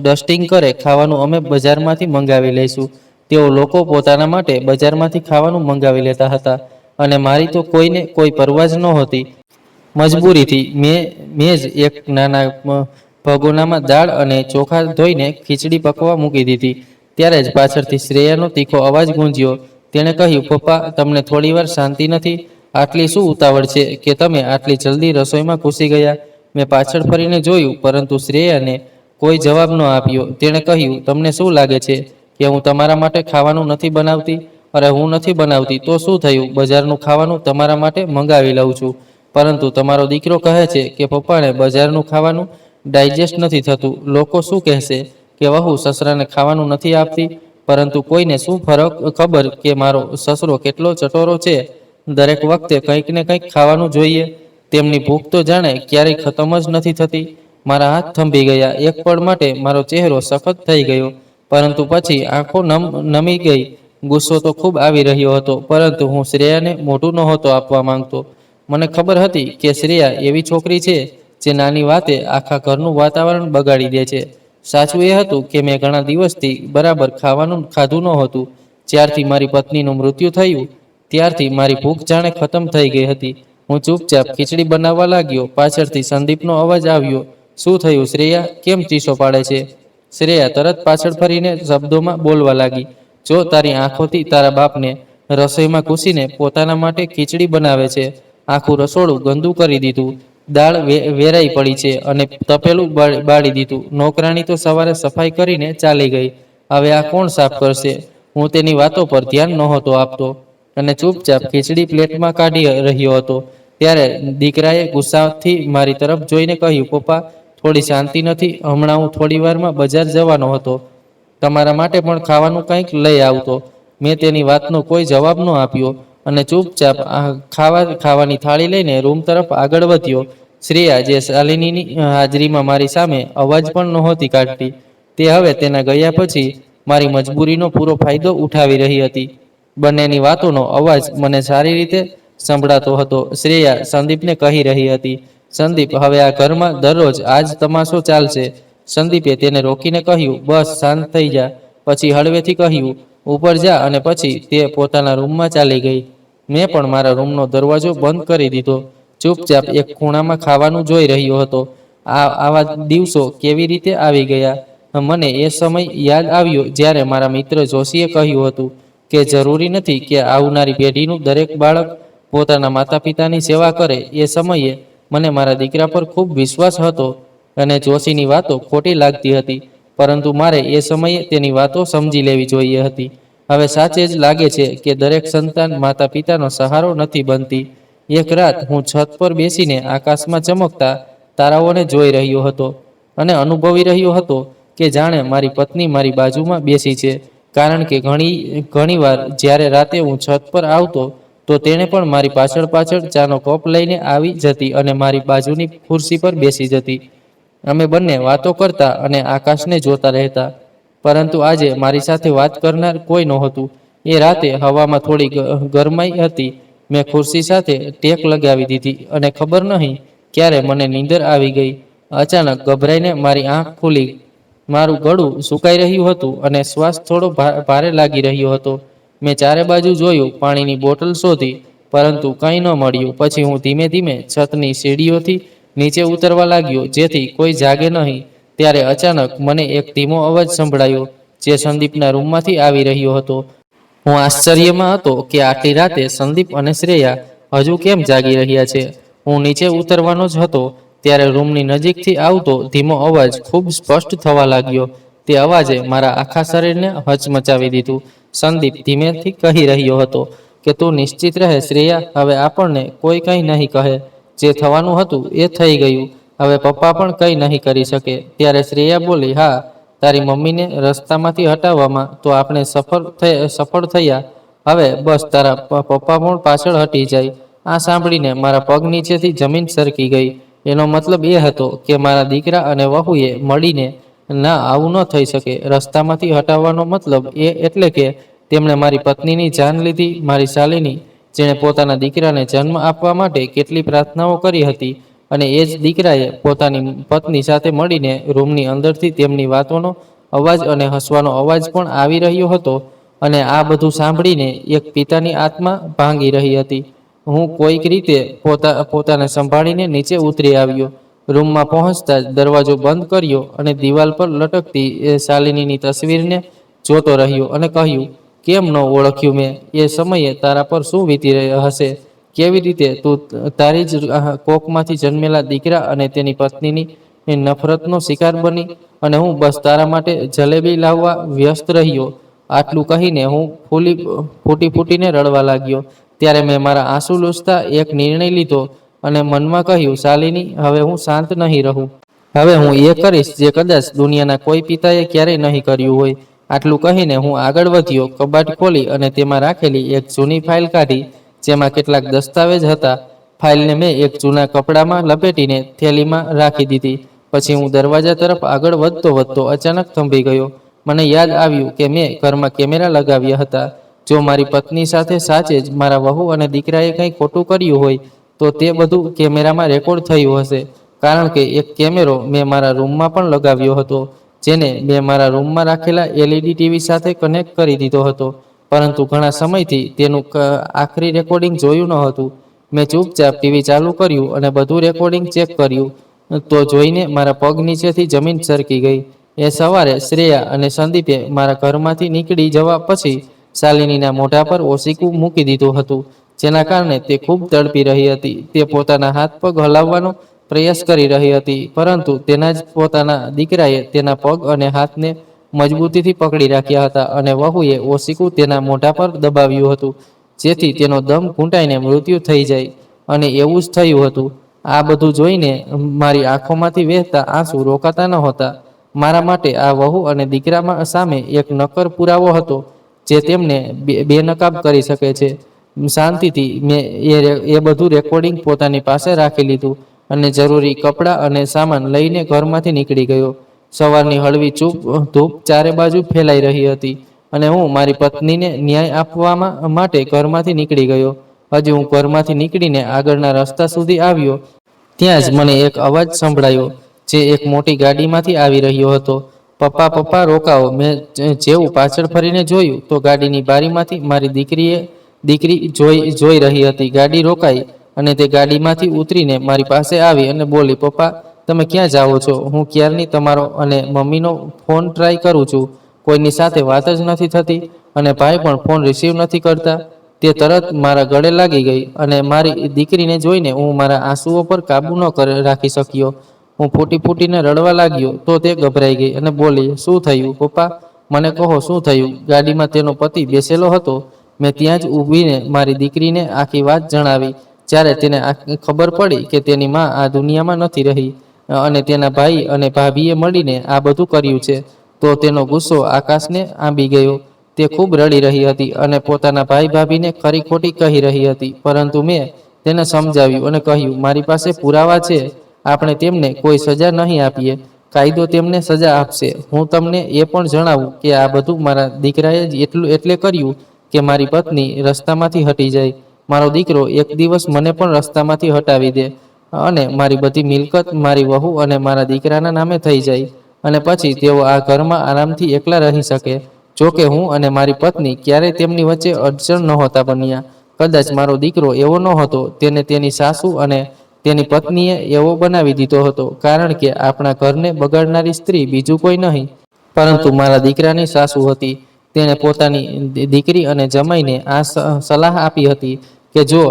ડસ્ટિંગ કરે, ખાવાનું અમે બજારમાંથી મંગાવી લઈશું. તેઓ લોકો પોતાના માટે બજારમાંથી ખાવાનું મંગાવી લેતા હતા અને મારી તો કોઈને કોઈ પરવા જ નહોતી. મજબૂરીથી મેં જ એક નાના ભગોનામાં દાળ અને ચોખા ધોઈને ખીચડી પકવા મૂકી દીધી. ત્યારે જ પાછળથી શ્રેયાનો તીખો અવાજ ગુંજ્યો. તેણે કહ્યું, પપ્પા, તમને થોડીવાર શાંતિ નથી? આટલી શું ઉતાવળ છે કે તમે આટલી જલ્દી રસોઈમાં ઘૂસી ગયા? મેં પાછળ ફરીને જોયું, પરંતુ શ્રેયાને કોઈ જવાબ ન આપ્યો. તેણે કહ્યું, તમને શું લાગે છે કે હું તમારા માટે ખાવાનું નથી બનાવતી? અરે હું નથી બનાવતી તો શું થયું? બજારનું ખાવાનું તમારા માટે મંગાવી લઉં છું. પરંતુ તમારો દીકરો કહે છે કે પપ્પાને બજારનું ખાવાનું ડાયજેસ્ટ નથી થતું. લોકો શું કહેશે કે વહુ સસરાને ખાવાનું નથી આપતી? પરંતુ કોઈને શું ફરક ખબર કે મારો સસરો કેટલો ચટોરો છે? દરેક વખતે કંઈક ને કંઈક ખાવાનું જોઈએ. તેમની ભૂખ તો જાણે ક્યારેય ખતમ જ નથી થતી. મારા હાથ થંભી ગયા. એક પળ માટે મારો ચહેરો સખત થઈ ગયો, પરંતુ પછી આંખો નમી ગઈ. ગુસ્સો તો ખૂબ આવી રહ્યો હતો, પરંતુ હું શ્રેયાને મોઢું નહોતો આપવા માંગતો. મને ખબર હતી કે શ્રેયા એવી છોકરી છે જે નાની વાતે આખા ઘરનું વાતાવરણ બગાડી દે છે. સાચું એ હતું કે મેં ઘણા દિવસથી બરાબર ખાવાનું ખાધું નહોતું. જ્યારથી મારી પત્નીનું મૃત્યુ થયું, ત્યારથી મારી ભૂખ જાણે ખતમ થઈ ગઈ હતી. હું ચૂપચાપ ખીચડી બનાવવા લાગ્યો. પાછળથી સંદીપનો અવાજ આવ્યો. શું થયું શ્રેયા? કેમ ચીસો પાડે છે? શ્રેયા તરત પાછળ ફરીને શબ્દોમાં બોલવા લાગી. જો તારી આંખોથી તારા બાપને રસોઈમાં ઘૂસીને પોતાના માટે ખીચડી બનાવે છે. આખું રસોડું ગંદુ કરી દીધું. દાળ વેરાઈ પડી છે અને તપેલું બાળી દીધું. નોકરાણી તો સવારે સફાઈ કરીને ચાલી ગઈ. હવે આ કોણ સાફ કરશે? હું તેની વાતો પર ધ્યાન નહોતો આપતો અને ચૂપચાપ ખીચડી પ્લેટમાં કાઢી રહ્યો હતો. ત્યારે દીકરાએ ગુસ્સાથી મારી તરફ જોઈને કહ્યું, પપ્પા થોડી શાંતિ નથી? હમણાં હું થોડી વારમાં બજાર જવાનો હતો. તમારા માટે પણ ખાવાનું કંઈક લઈ આવતો. મેં તેની વાતનો કોઈ જવાબ ન આપ્યો અને ચૂપચાપ ખાવાની થાળી લઈને રૂમ તરફ આગળ વધ્યો. શ્રેયા, જે શાલિનીની હાજરીમાં મારી સામે અવાજ પણ નહોતી કાઢતી, તે હવે તેના ગયા પછી મારી મજબૂરીનો પૂરો ફાયદો ઉઠાવી રહી હતી. બંનેની વાતોનો અવાજ મને સારી રીતે સંભળાતો હતો. શ્રેયા સંદીપને કહી રહી હતી, સંદીપ, હવે આ ઘરમાં દરરોજ આજ તમાશો ચાલશે. સંદીપે તેને રોકીને કહ્યું, બસ શાંત થઈ જા. પછી હળવેથી કહ્યું, ઉપર જા. અને પછી તે પોતાના રૂમમાં ચાલી ગઈ. મેં પણ મારા રૂમનો દરવાજો બંધ કરી દીધો. ચૂપચાપ એક ખૂણામાં ખાવાનું જોઈ રહ્યો હતો. આવા દિવસો કેવી રીતે આવી ગયા? મને એ સમય યાદ આવ્યો જ્યારે મારા મિત્ર જોશીએ કહ્યું હતું કે જરૂરી નથી કે આવનારી પેઢીનું દરેક બાળક પોતાના માતા પિતાની સેવા કરે. એ સમયે મને મારા દીકરા પર ખૂબ વિશ્વાસ હતો અને જોશીની વાતો ખોટી લાગતી હતી, પરંતુ મારે એ સમયે તેની વાતો સમજી લેવી જોઈએ હતી. હવે સાચે જ લાગે છે કે દરેક સંતાન માતા પિતાનો સહારો નથી બનતી. એક રાત હું છત પર બેસીને આકાશમાં ચમકતા તારાઓને જોઈ રહ્યો હતો અને અનુભવી રહ્યો હતો કે જાણે મારી પત્ની મારી બાજુમાં બેસી છે. કારણ કે ઘણીવાર જ્યારે રાતે હું છત પર આવતો તો તેણે પણ મારી પાછળ પાછળ ચાનો કપ લઈને આવી જતી અને મારી બાજુની ખુરશી પર બેસી જતી. અમે બંને વાતો કરતા અને આકાશને જોતા રહેતા, પરંતુ આજે મારી સાથે વાત કરનાર કોઈ નહોતું. એ રાતે હવામાં થોડી ગરમાઈ હતી. મેં ખુરશી સાથે ટેક લગાવી દીધી અને ખબર નહીં ક્યારે મને નીંદર આવી ગઈ. અચાનક ગભરાઈને મારી આંખ ખુલી. મારું ગળું સુકાઈ રહ્યું હતું અને શ્વાસ થોડો ભારે લાગી રહ્યો હતો. મેં ચારે બાજુ જોયું, પાણીની બોટલ શોધી, પરંતુ કંઈ ન મળ્યું. પછી હું ધીમે ધીમે છતની સીડીઓથી નીચે ઉતરવા લાગ્યો જેથી કોઈ જાગે નહીં. ત્યારે અચાનક મને એક ધીમો અવાજ સંભળાયો જે સંદીપના રૂમમાંથી આવી રહ્યો હતો. હું આશ્ચર્યમાં હતો કે આટલી રાતે સંદીપ અને શ્રેયા હજુ કેમ જાગી રહ્યા છે. હું નીચે ઉતરવાનો જ હતો ત્યારે રૂમની નજીકથી આવતો ધીમો અવાજ ખૂબ સ્પષ્ટ થવા લાગ્યો. તે અવાજે મારા આખા શરીરને હચમચાવી દીધું. સંદીપ ધીમેથી કહી રહ્યો હતો કે તું નિશ્ચિત રહે શ્રેયા, હવે આપણને કોઈ કંઈ નહીં કહે. જે થવાનું હતું એ થઈ ગયું. હવે પપ્પા પણ કંઈ નહીં કરી શકે. ત્યારે શ્રેયા બોલી, હા, તારી મમ્મીને રસ્તામાંથી હટાવવામાં તો આપણે સફળ થયા. હવે બસ તારા પપ્પા પણ પાછળ હટી જાય. આ સાંભળીને મારા પગ નીચેથી જમીન સરકી ગઈ. એનો મતલબ એ હતો કે મારા દીકરા અને વહુએ મળીને, ના, આવું ન થઈ શકે. રસ્તામાંથી હટાવવાનો મતલબ એટલે કે તેમણે મારી પત્નીની જાન લીધી. મારી શાલિની, જેણે પોતાના દીકરાને જન્મ આપવા માટે કેટલી પ્રાર્થનાઓ કરી હતી, અને એ જ દીકરાએ પોતાની પત્ની સાથે મળીને રૂમની અંદરથી તેમની વાતોનો અવાજ અને હસવાનો અવાજ પણ આવી રહ્યો હતો. અને આ બધું સાંભળીને એક પિતાની આત્મા ભાંગી રહી હતી. હું કોઈક રીતે પોતાને સંભાળીને નીચે ઉતરી આવ્યો. રૂમમાં પહોંચતા જ દરવાજો બંધ કર્યો અને દિવાલ પર લટકતી શાલિનીની તસવીરને જોતો રહ્યો અને કહ્યું, કેમ ન ઓળખ્યું મેં? એ સમયે તારા પર શું વીતી હશે? કેવી રીતે તું તારી જ કોખમાંથી જન્મેલા દીકરા અને તેની પત્નીની નફરતનો શિકાર બની, અને હું બસ તારા માટે જલેબી લાવવા વ્યસ્ત રહ્યો. આટલું કહીને હું ફૂટી ફૂટીને રડવા લાગ્યો. ત્યારે મેં મારા આંસુ લૂછતા એક નિર્ણય લીધો અને મનમાં કહ્યું, શાલિની, હવે હું શાંત નહીં રહું. હવે હું એ કરીશ જે કદાચ દુનિયાના કોઈ પિતાએ ક્યારેય નહીં કર્યું હોય. આટલું કહીને હું આગળ વધ્યો, કબાટ ખોલી અને તેમાં રાખેલી એક જૂની ફાઇલ કાઢી, જેમાં કેટલાક દસ્તાવેજ હતા. ફાઇલને મેં એક જૂના કપડામાં લપેટીને થેલીમાં રાખી દીધી. પછી હું દરવાજા તરફ આગળ વધતો અચાનક થંભી ગયો. મને યાદ આવ્યું કે મેં ઘરમાં કેમેરા લગાવ્યા હતા. જો મારી પત્ની સાથે સાચે જ મારા વહુ અને દીકરાએ કંઈ ખોટું કર્યું હોય તો તે બધું કેમેરામાં રેકોર્ડ થયું હશે. કારણ કે એક કેમેરો મેં મારા રૂમમાં પણ લગાવ્યો હતો, જેને મેં મારા રૂમમાં રાખેલા એલઈડી ટીવી સાથે કનેક્ટ કરી દીધો હતો. પરંતુ ઘણા સમયથી તેનું આખરી રેકોર્ડિંગ જોયું ન હતું. મેં ચૂપચાપ ટીવી ચાલુ કર્યું અને બધું રેકોર્ડિંગ ચેક કર્યું તો જોઈને મારા પગ નીચેથી જમીન સરકી ગઈ. એ સવારે શ્રેયા અને સંદીપે મારા ઘરમાંથી નીકળી જવા પછી શાલિનીના મોઢા પર ઓશીકું મૂકી દીધું હતું, જેના કારણે તે ખૂબ તડપી રહી હતી. તે પોતાના હાથ પગ હલાવવાનો પ્રયાસ કરી રહી હતી, પરંતુ તેના જ પોતાના દીકરાએ તેના પગ અને હાથને મજબૂતીથી પકડી રાખ્યા હતા અને વહુએ ઓશીકું તેના મોઢા પર દબાવ્યું હતું, જેથી તેનો દમ ઘૂંટાઈને મૃત્યુ થઈ જાય. અને એવું જ થયું હતું. આ બધું જોઈને મારી આંખોમાંથી વહેતા આંસુ રોકાતા નહોતા. મારા માટે આ વહુ અને દીકરા સામે એક નક્કર પુરાવો હતો જે તેમને બેનકાબ કરી શકે છે. શાંતિથી મેં એ બધું રેકોર્ડિંગ પોતાની પાસે રાખી લીધું અને જરૂરી કપડાં અને સામાન લઈને ઘરમાંથી નીકળી ગયો. સવારની હળવી ધૂપ ચારે બાજુ ફેલાઈ રહી હતી અને હું મારી પત્નીને ન્યાય આપવા માટે ઘરમાંથી નીકળી ગયો. હજી હું ઘરમાંથી નીકળીને આગળના રસ્તા સુધી આવ્યો ત્યાં જ મને એક અવાજ સંભળાયો, જે એક મોટી ગાડીમાંથી આવી રહ્યો હતો. પપ્પા, પપ્પા, રોકાઓ. મેં જેવું પાછળ ફરીને જોયું તો ગાડીની બારીમાંથી મારી દીકરી જોઈ રહી હતી. ગાડી રોકાઈ અને તે ગાડીમાંથી ઉતરીને મારી પાસે આવી અને બોલી, પપ્પા, તમે ક્યાં જાઓ છો? હું ક્યારની તમારો અને મમ્મીનો ફોન ટ્રાય કરું છું, કોઈની સાથે વાત જ નથી થતી અને ભાઈ પણ ફોન રિસીવ નથી કરતા. તે તરત મારા ગળે લાગી ગઈ અને મારી દીકરીને જોઈને હું મારા આંસુઓ પર કાબુ ન રાખી શક્યો. હું ફૂટીને રડવા લાગ્યો તો તે ગભરાઈ ગઈ અને બોલી, શું થયું પપ્પા? મને કહો, શું થયું? ગાડીમાં તેનો પતિ બેસેલો હતો. મેં ત્યાં જ ઊભીને મારી દીકરીને આખી વાત જણાવી. જ્યારે તેને ખબર પડી કે તેની માં આ દુનિયામાં નથી રહી અને તેના ભાઈ અને ભાભીએ મળીને આ બધું કર્યું છે, તો તેનો ગુસ્સો આકાશને આંબી ગયો. તે ખૂબ રડી રહી હતી અને પોતાના ભાઈ ભાભીને ખરી ખોટી કહી રહી હતી. પરંતુ મેં તેને સમજાવ્યું અને કહ્યું, મારી પાસે પુરાવા છે. આપણે તેમને કોઈ સજા નહીં આપીએ, કાયદો તેમને સજા આપશે. હું તમને એ પણ જણાવું કે આ બધું મારા દીકરાએ જ એટલે કર્યું કે મારી પત્ની રસ્તામાંથી હટી જાય, મારો દીકરો એક દિવસ મને પણ રસ્તામાંથી હટાવી દે અને મારી બધી મિલકત મારી વહુ અને મારા દીકરાના નામે થઈ જાય અને પછી તેઓ આ ઘરમાં આરામથી એકલા રહી શકે. જોકે હું અને મારી પત્ની ક્યારેય તેમની વચ્ચે અડચણ નહોતા બન્યા. કદાચ મારો દીકરો એવો નહોતો, તેને તેની સાસુ અને તેની પત્નીએ એવો બનાવી દીધો હતો, કારણ કે આપણા ઘરને બગાડનારી સ્ત્રી બીજું કોઈ નહીં પરંતુ મારા દીકરાની સાસુ હતી. તેણે પોતાની દીકરી અને જમાઈને આ સલાહ આપી હતી કે જો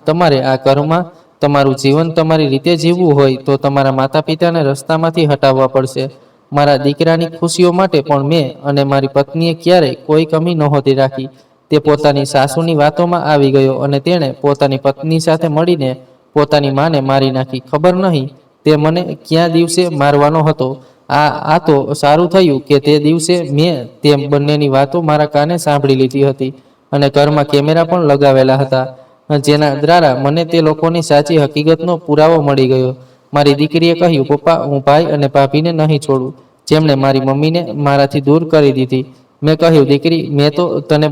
તમારે આ ઘરમાં તમારું જીવન તમારી રીતે જીવવું હોય તો તમારા માતા પિતાને રસ્તામાંથી હટાવવા પડશે. મારા દીકરાની ખુશીઓ માટે પણ મેં અને મારી પત્નીએ ક્યારેય કોઈ કમી નહોતી રાખી. તે પોતાની સાસુની વાતોમાં આવી ગયો અને તેણે પોતાની પત્ની સાથે મળીને પોતાની માને મારી નાખી. ખબર નહીં તે મને કયા દિવસે મારવાનો હતો. આ તો સારું થયું કે તે દિવસે મેં તે બંનેની વાતો મારા કાને સાંભળી લીધી હતી અને ઘરમાં કેમેરા પણ લગાવેલા હતા, જેના દ્વારા મને તે લોકોની સાચી હકીકતનો પુરાવો મળી ગયો. મારી દીકરીએ કહ્યું, પપ્પા, હું ભાઈ અને ભાભીને નહીં છોડું, જેમણે મારી મમ્મીને મારાથી દૂર કરી દીધી. મેં કહ્યું, દીકરી, મેં તો તને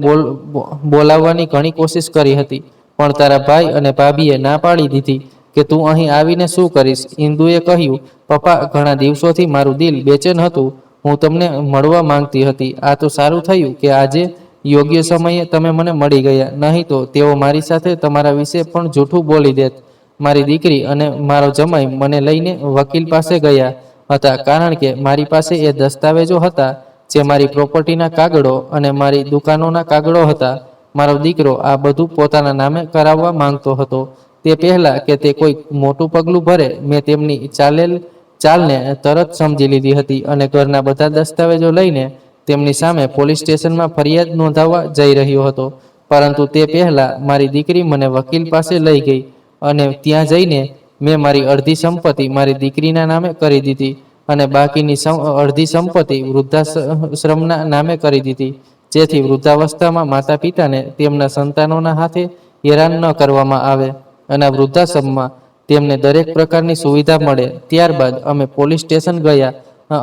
બોલાવવાની ઘણી કોશિશ કરી હતી, પણ તારા ભાઈ અને ભાભીએ ના પાડી દીધી કે તું અહીં આવીને શું કરીશ. ઇન્દુએ કહ્યું, પપ્પા, ઘણા દિવસોથી મારું દિલ બેચેન હતું. હું તમને મળવા માંગતી હતી. આ તો સારું થયું કે આજે યોગ્ય સમયે તમે મને મળી ગયા, નહીં તો તેઓ મારી સાથે તમારા વિશે પણ જૂઠું બોલી દેત. મારી દીકરી અને મારો જમાઈ મને લઈને વકીલ પાસે ગયા હતા, કારણ કે મારી પાસે એ દસ્તાવેજો હતા જે મારી પ્રોપર્ટીના કાગળો અને મારી દુકાનોના કાગળો હતા. મારો દીકરો આ બધું પોતાના નામે કરાવવા માંગતો હતો. તે પહેલા કે તે કોઈ મોટું પગલું ભરે, મેં તેમની ચાલને તરત સમજી લીધી હતી અને ઘરના બધા દસ્તાવેજો લઈને તેમની સામે પોલીસ સ્ટેશનમાં ફરિયાદ નોંધાવવા જઈ રહ્યો હતો. પરંતુ તે પહેલા મારી દીકરી મને વકીલ પાસે લઈ ગઈ અને ત્યાં જઈને મેં મારી અડધી સંપત્તિ મારી દીકરીના નામે કરી દીધી અને બાકીની અડધી સંપત્તિ વૃદ્ધાશ્રમના નામે કરી દીધી, જેથી વૃદ્ધાવસ્થામાં માતા પિતાને તેમના સંતાનોના હાથે હેરાન ન કરવામાં આવે અને વૃદ્ધાશ્રમમાં તેમને દરેક પ્રકારની સુવિધા મળે. ત્યારબાદ અમે પોલીસ સ્ટેશન ગયા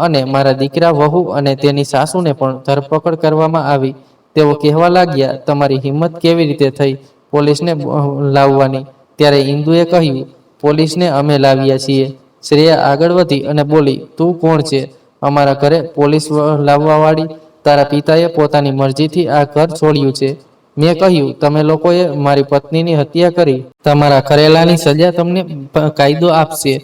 અને મારા દીકરા, વહુ અને તેની સાસુને પણ ધરપકડ કરવામાં આવી. તેઓ કહેવા લાગ્યા, તમારી હિંમત કેવી રીતે થઈ પોલીસને લાવવાની? ત્યારે ઇન્દુએ કહ્યું, પોલીસને અમે લાવ્યા છીએ. શ્રેયા આગળ વધી અને બોલી, તું કોણ છે અમારા ઘરે પોલીસ લાવવાવાળી? તારા પિતાએ પોતાની મરજીથી આ ઘર છોડ્યું છે. મેં કહ્યું, તમે લોકોએ મારી પત્નીની હત્યા કરી, તમારા કરેલાની સજા તમને કાયદો આપશે.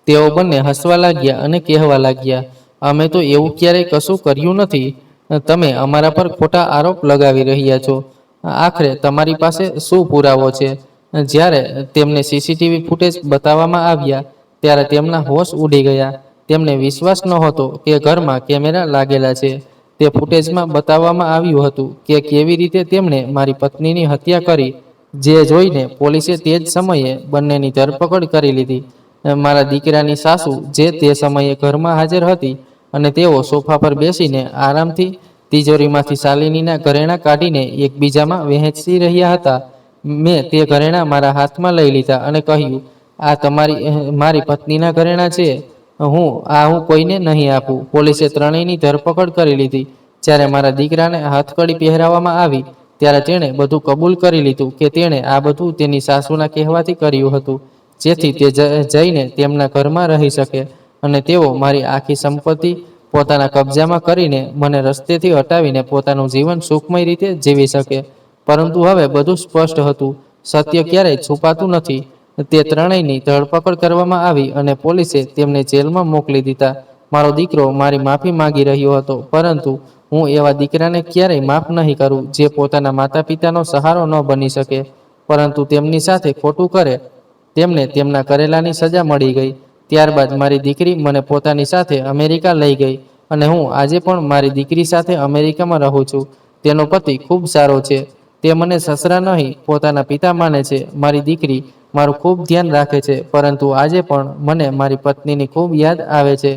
તેઓ બંને હસવા લાગ્યા અને કહેવા લાગ્યા, અમે તો એવું ક્યારેય કશું કર્યું નથી. તમે અમારા પર ખોટા આરોપ લગાવી રહ્યા છો. આખરે તમારી પાસે શું પુરાવો છે? જ્યારે તેમને સીસીટીવી ફૂટેજ બતાવવામાં આવ્યા ત્યારે તેમના હોશ ઉડી ગયા. તેમને વિશ્વાસ નહોતો કે ઘરમાં કેમેરા લાગેલા છે. તે ફૂટેજમાં બતાવવામાં આવ્યું હતું કે કેવી રીતે તેમણે મારી પત્નીની હત્યા કરી, જે જોઈને પોલીસે તે જ સમયે બંનેની ધરપકડ કરી લીધી. મારા દીકરાની સાસુ, જે તે સમયે ઘરમાં હાજર હતી, અને તેઓ સોફા પર બેસીને આરામથી તિજોરીમાંથી શાલિનીના ઘરેણાં કાઢીને એકબીજામાં વહેંચી રહ્યા હતા. મેં તે ઘરેણાં મારા હાથમાં લઈ લીધા અને કહ્યું, આ મારી પત્નીના ઘરેણાં છે. હું કોઈને નહીં આપું. પોલીસે ત્રણેયની ધરપકડ કરી લીધી. જ્યારે મારા દીકરાને હથકડી પહેરાવવામાં આવી ત્યારે તેણે બધું કબૂલ કરી લીધું કે તેણે આ બધું તેની સાસુના કહેવાથી કર્યું હતું, જેથી તે જઈને તેમના ઘરમાં રહી શકે અને તેઓ મારી આખી સંપત્તિ પોતાના કબજામાં કરીને મને રસ્તેથી હટાવીને પોતાનું જીવન સુખમય રીતે જીવી શકે. પરંતુ હવે બધું સ્પષ્ટ હતું. સત્ય ક્યારેય છુપાતું નથી. તે ત્રણેયની ધરપકડ કરવામાં આવી અને પોલીસે તેમને જેલમાં મોકલી દીધા. મારો દીકરો મારી માફી માંગી રહ્યો હતો, પરંતુ હું એવા દીકરાને ક્યારેય માફ નહીં કરું જે પોતાના માતા પિતાનો સહારો ન બની શકે, પરંતુ તેમની સાથે ખોટું કરે. તેમને તેમના કરેલાની સજા મળી ગઈ. ત્યારબાદ મારી દીકરી મને પોતાની સાથે અમેરિકા લઈ ગઈ અને હું આજે પણ મારી દીકરી સાથે અમેરિકામાં રહું છું. તેનો પતિ ખૂબ સારો છે. તે મને સસરા નહીં, પોતાના પિતા માને છે. મારી દીકરી મારું ખૂબ ધ્યાન રાખે છે, પરંતુ આજે પણ મને મારી પત્નીની ખૂબ યાદ આવે છે.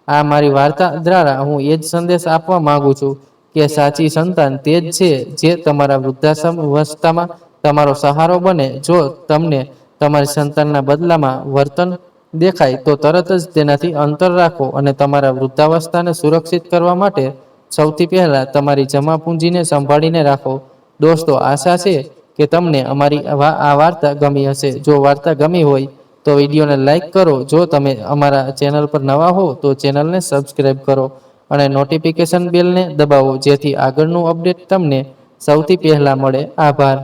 આ મારી વાર્તા દ્વારા હું એ જ સંદેશ આપવા માંગુ છું કે સાચી સંતાન તે જ છે જે તમારા વૃદ્ધાવસ્થામાં તમારો સહારો બને. જો તમને તમારી સંતાનના બદલામાં વર્તન દેખાય તો તરત જ તેનાથી અંતર રાખો અને તમારા વૃદ્ધાવસ્થાને સુરક્ષિત કરવા માટે સૌથી પહેલાં તમારી જમા પૂંજીને સંભાળીને રાખો. દોસ્તો, આશા છે કે તમને અમારી આ વાર્તા ગમી હશે. જો વાર્તા ગમી હોય તો વિડીયોને લાઈક કરો. જો તમે અમારા ચેનલ પર નવા હો તો ચેનલને સબસ્ક્રાઈબ કરો અને નોટિફિકેશન બેલને દબાવો, જેથી આગળનું અપડેટ તમને સૌથી પહેલાં મળે. આભાર.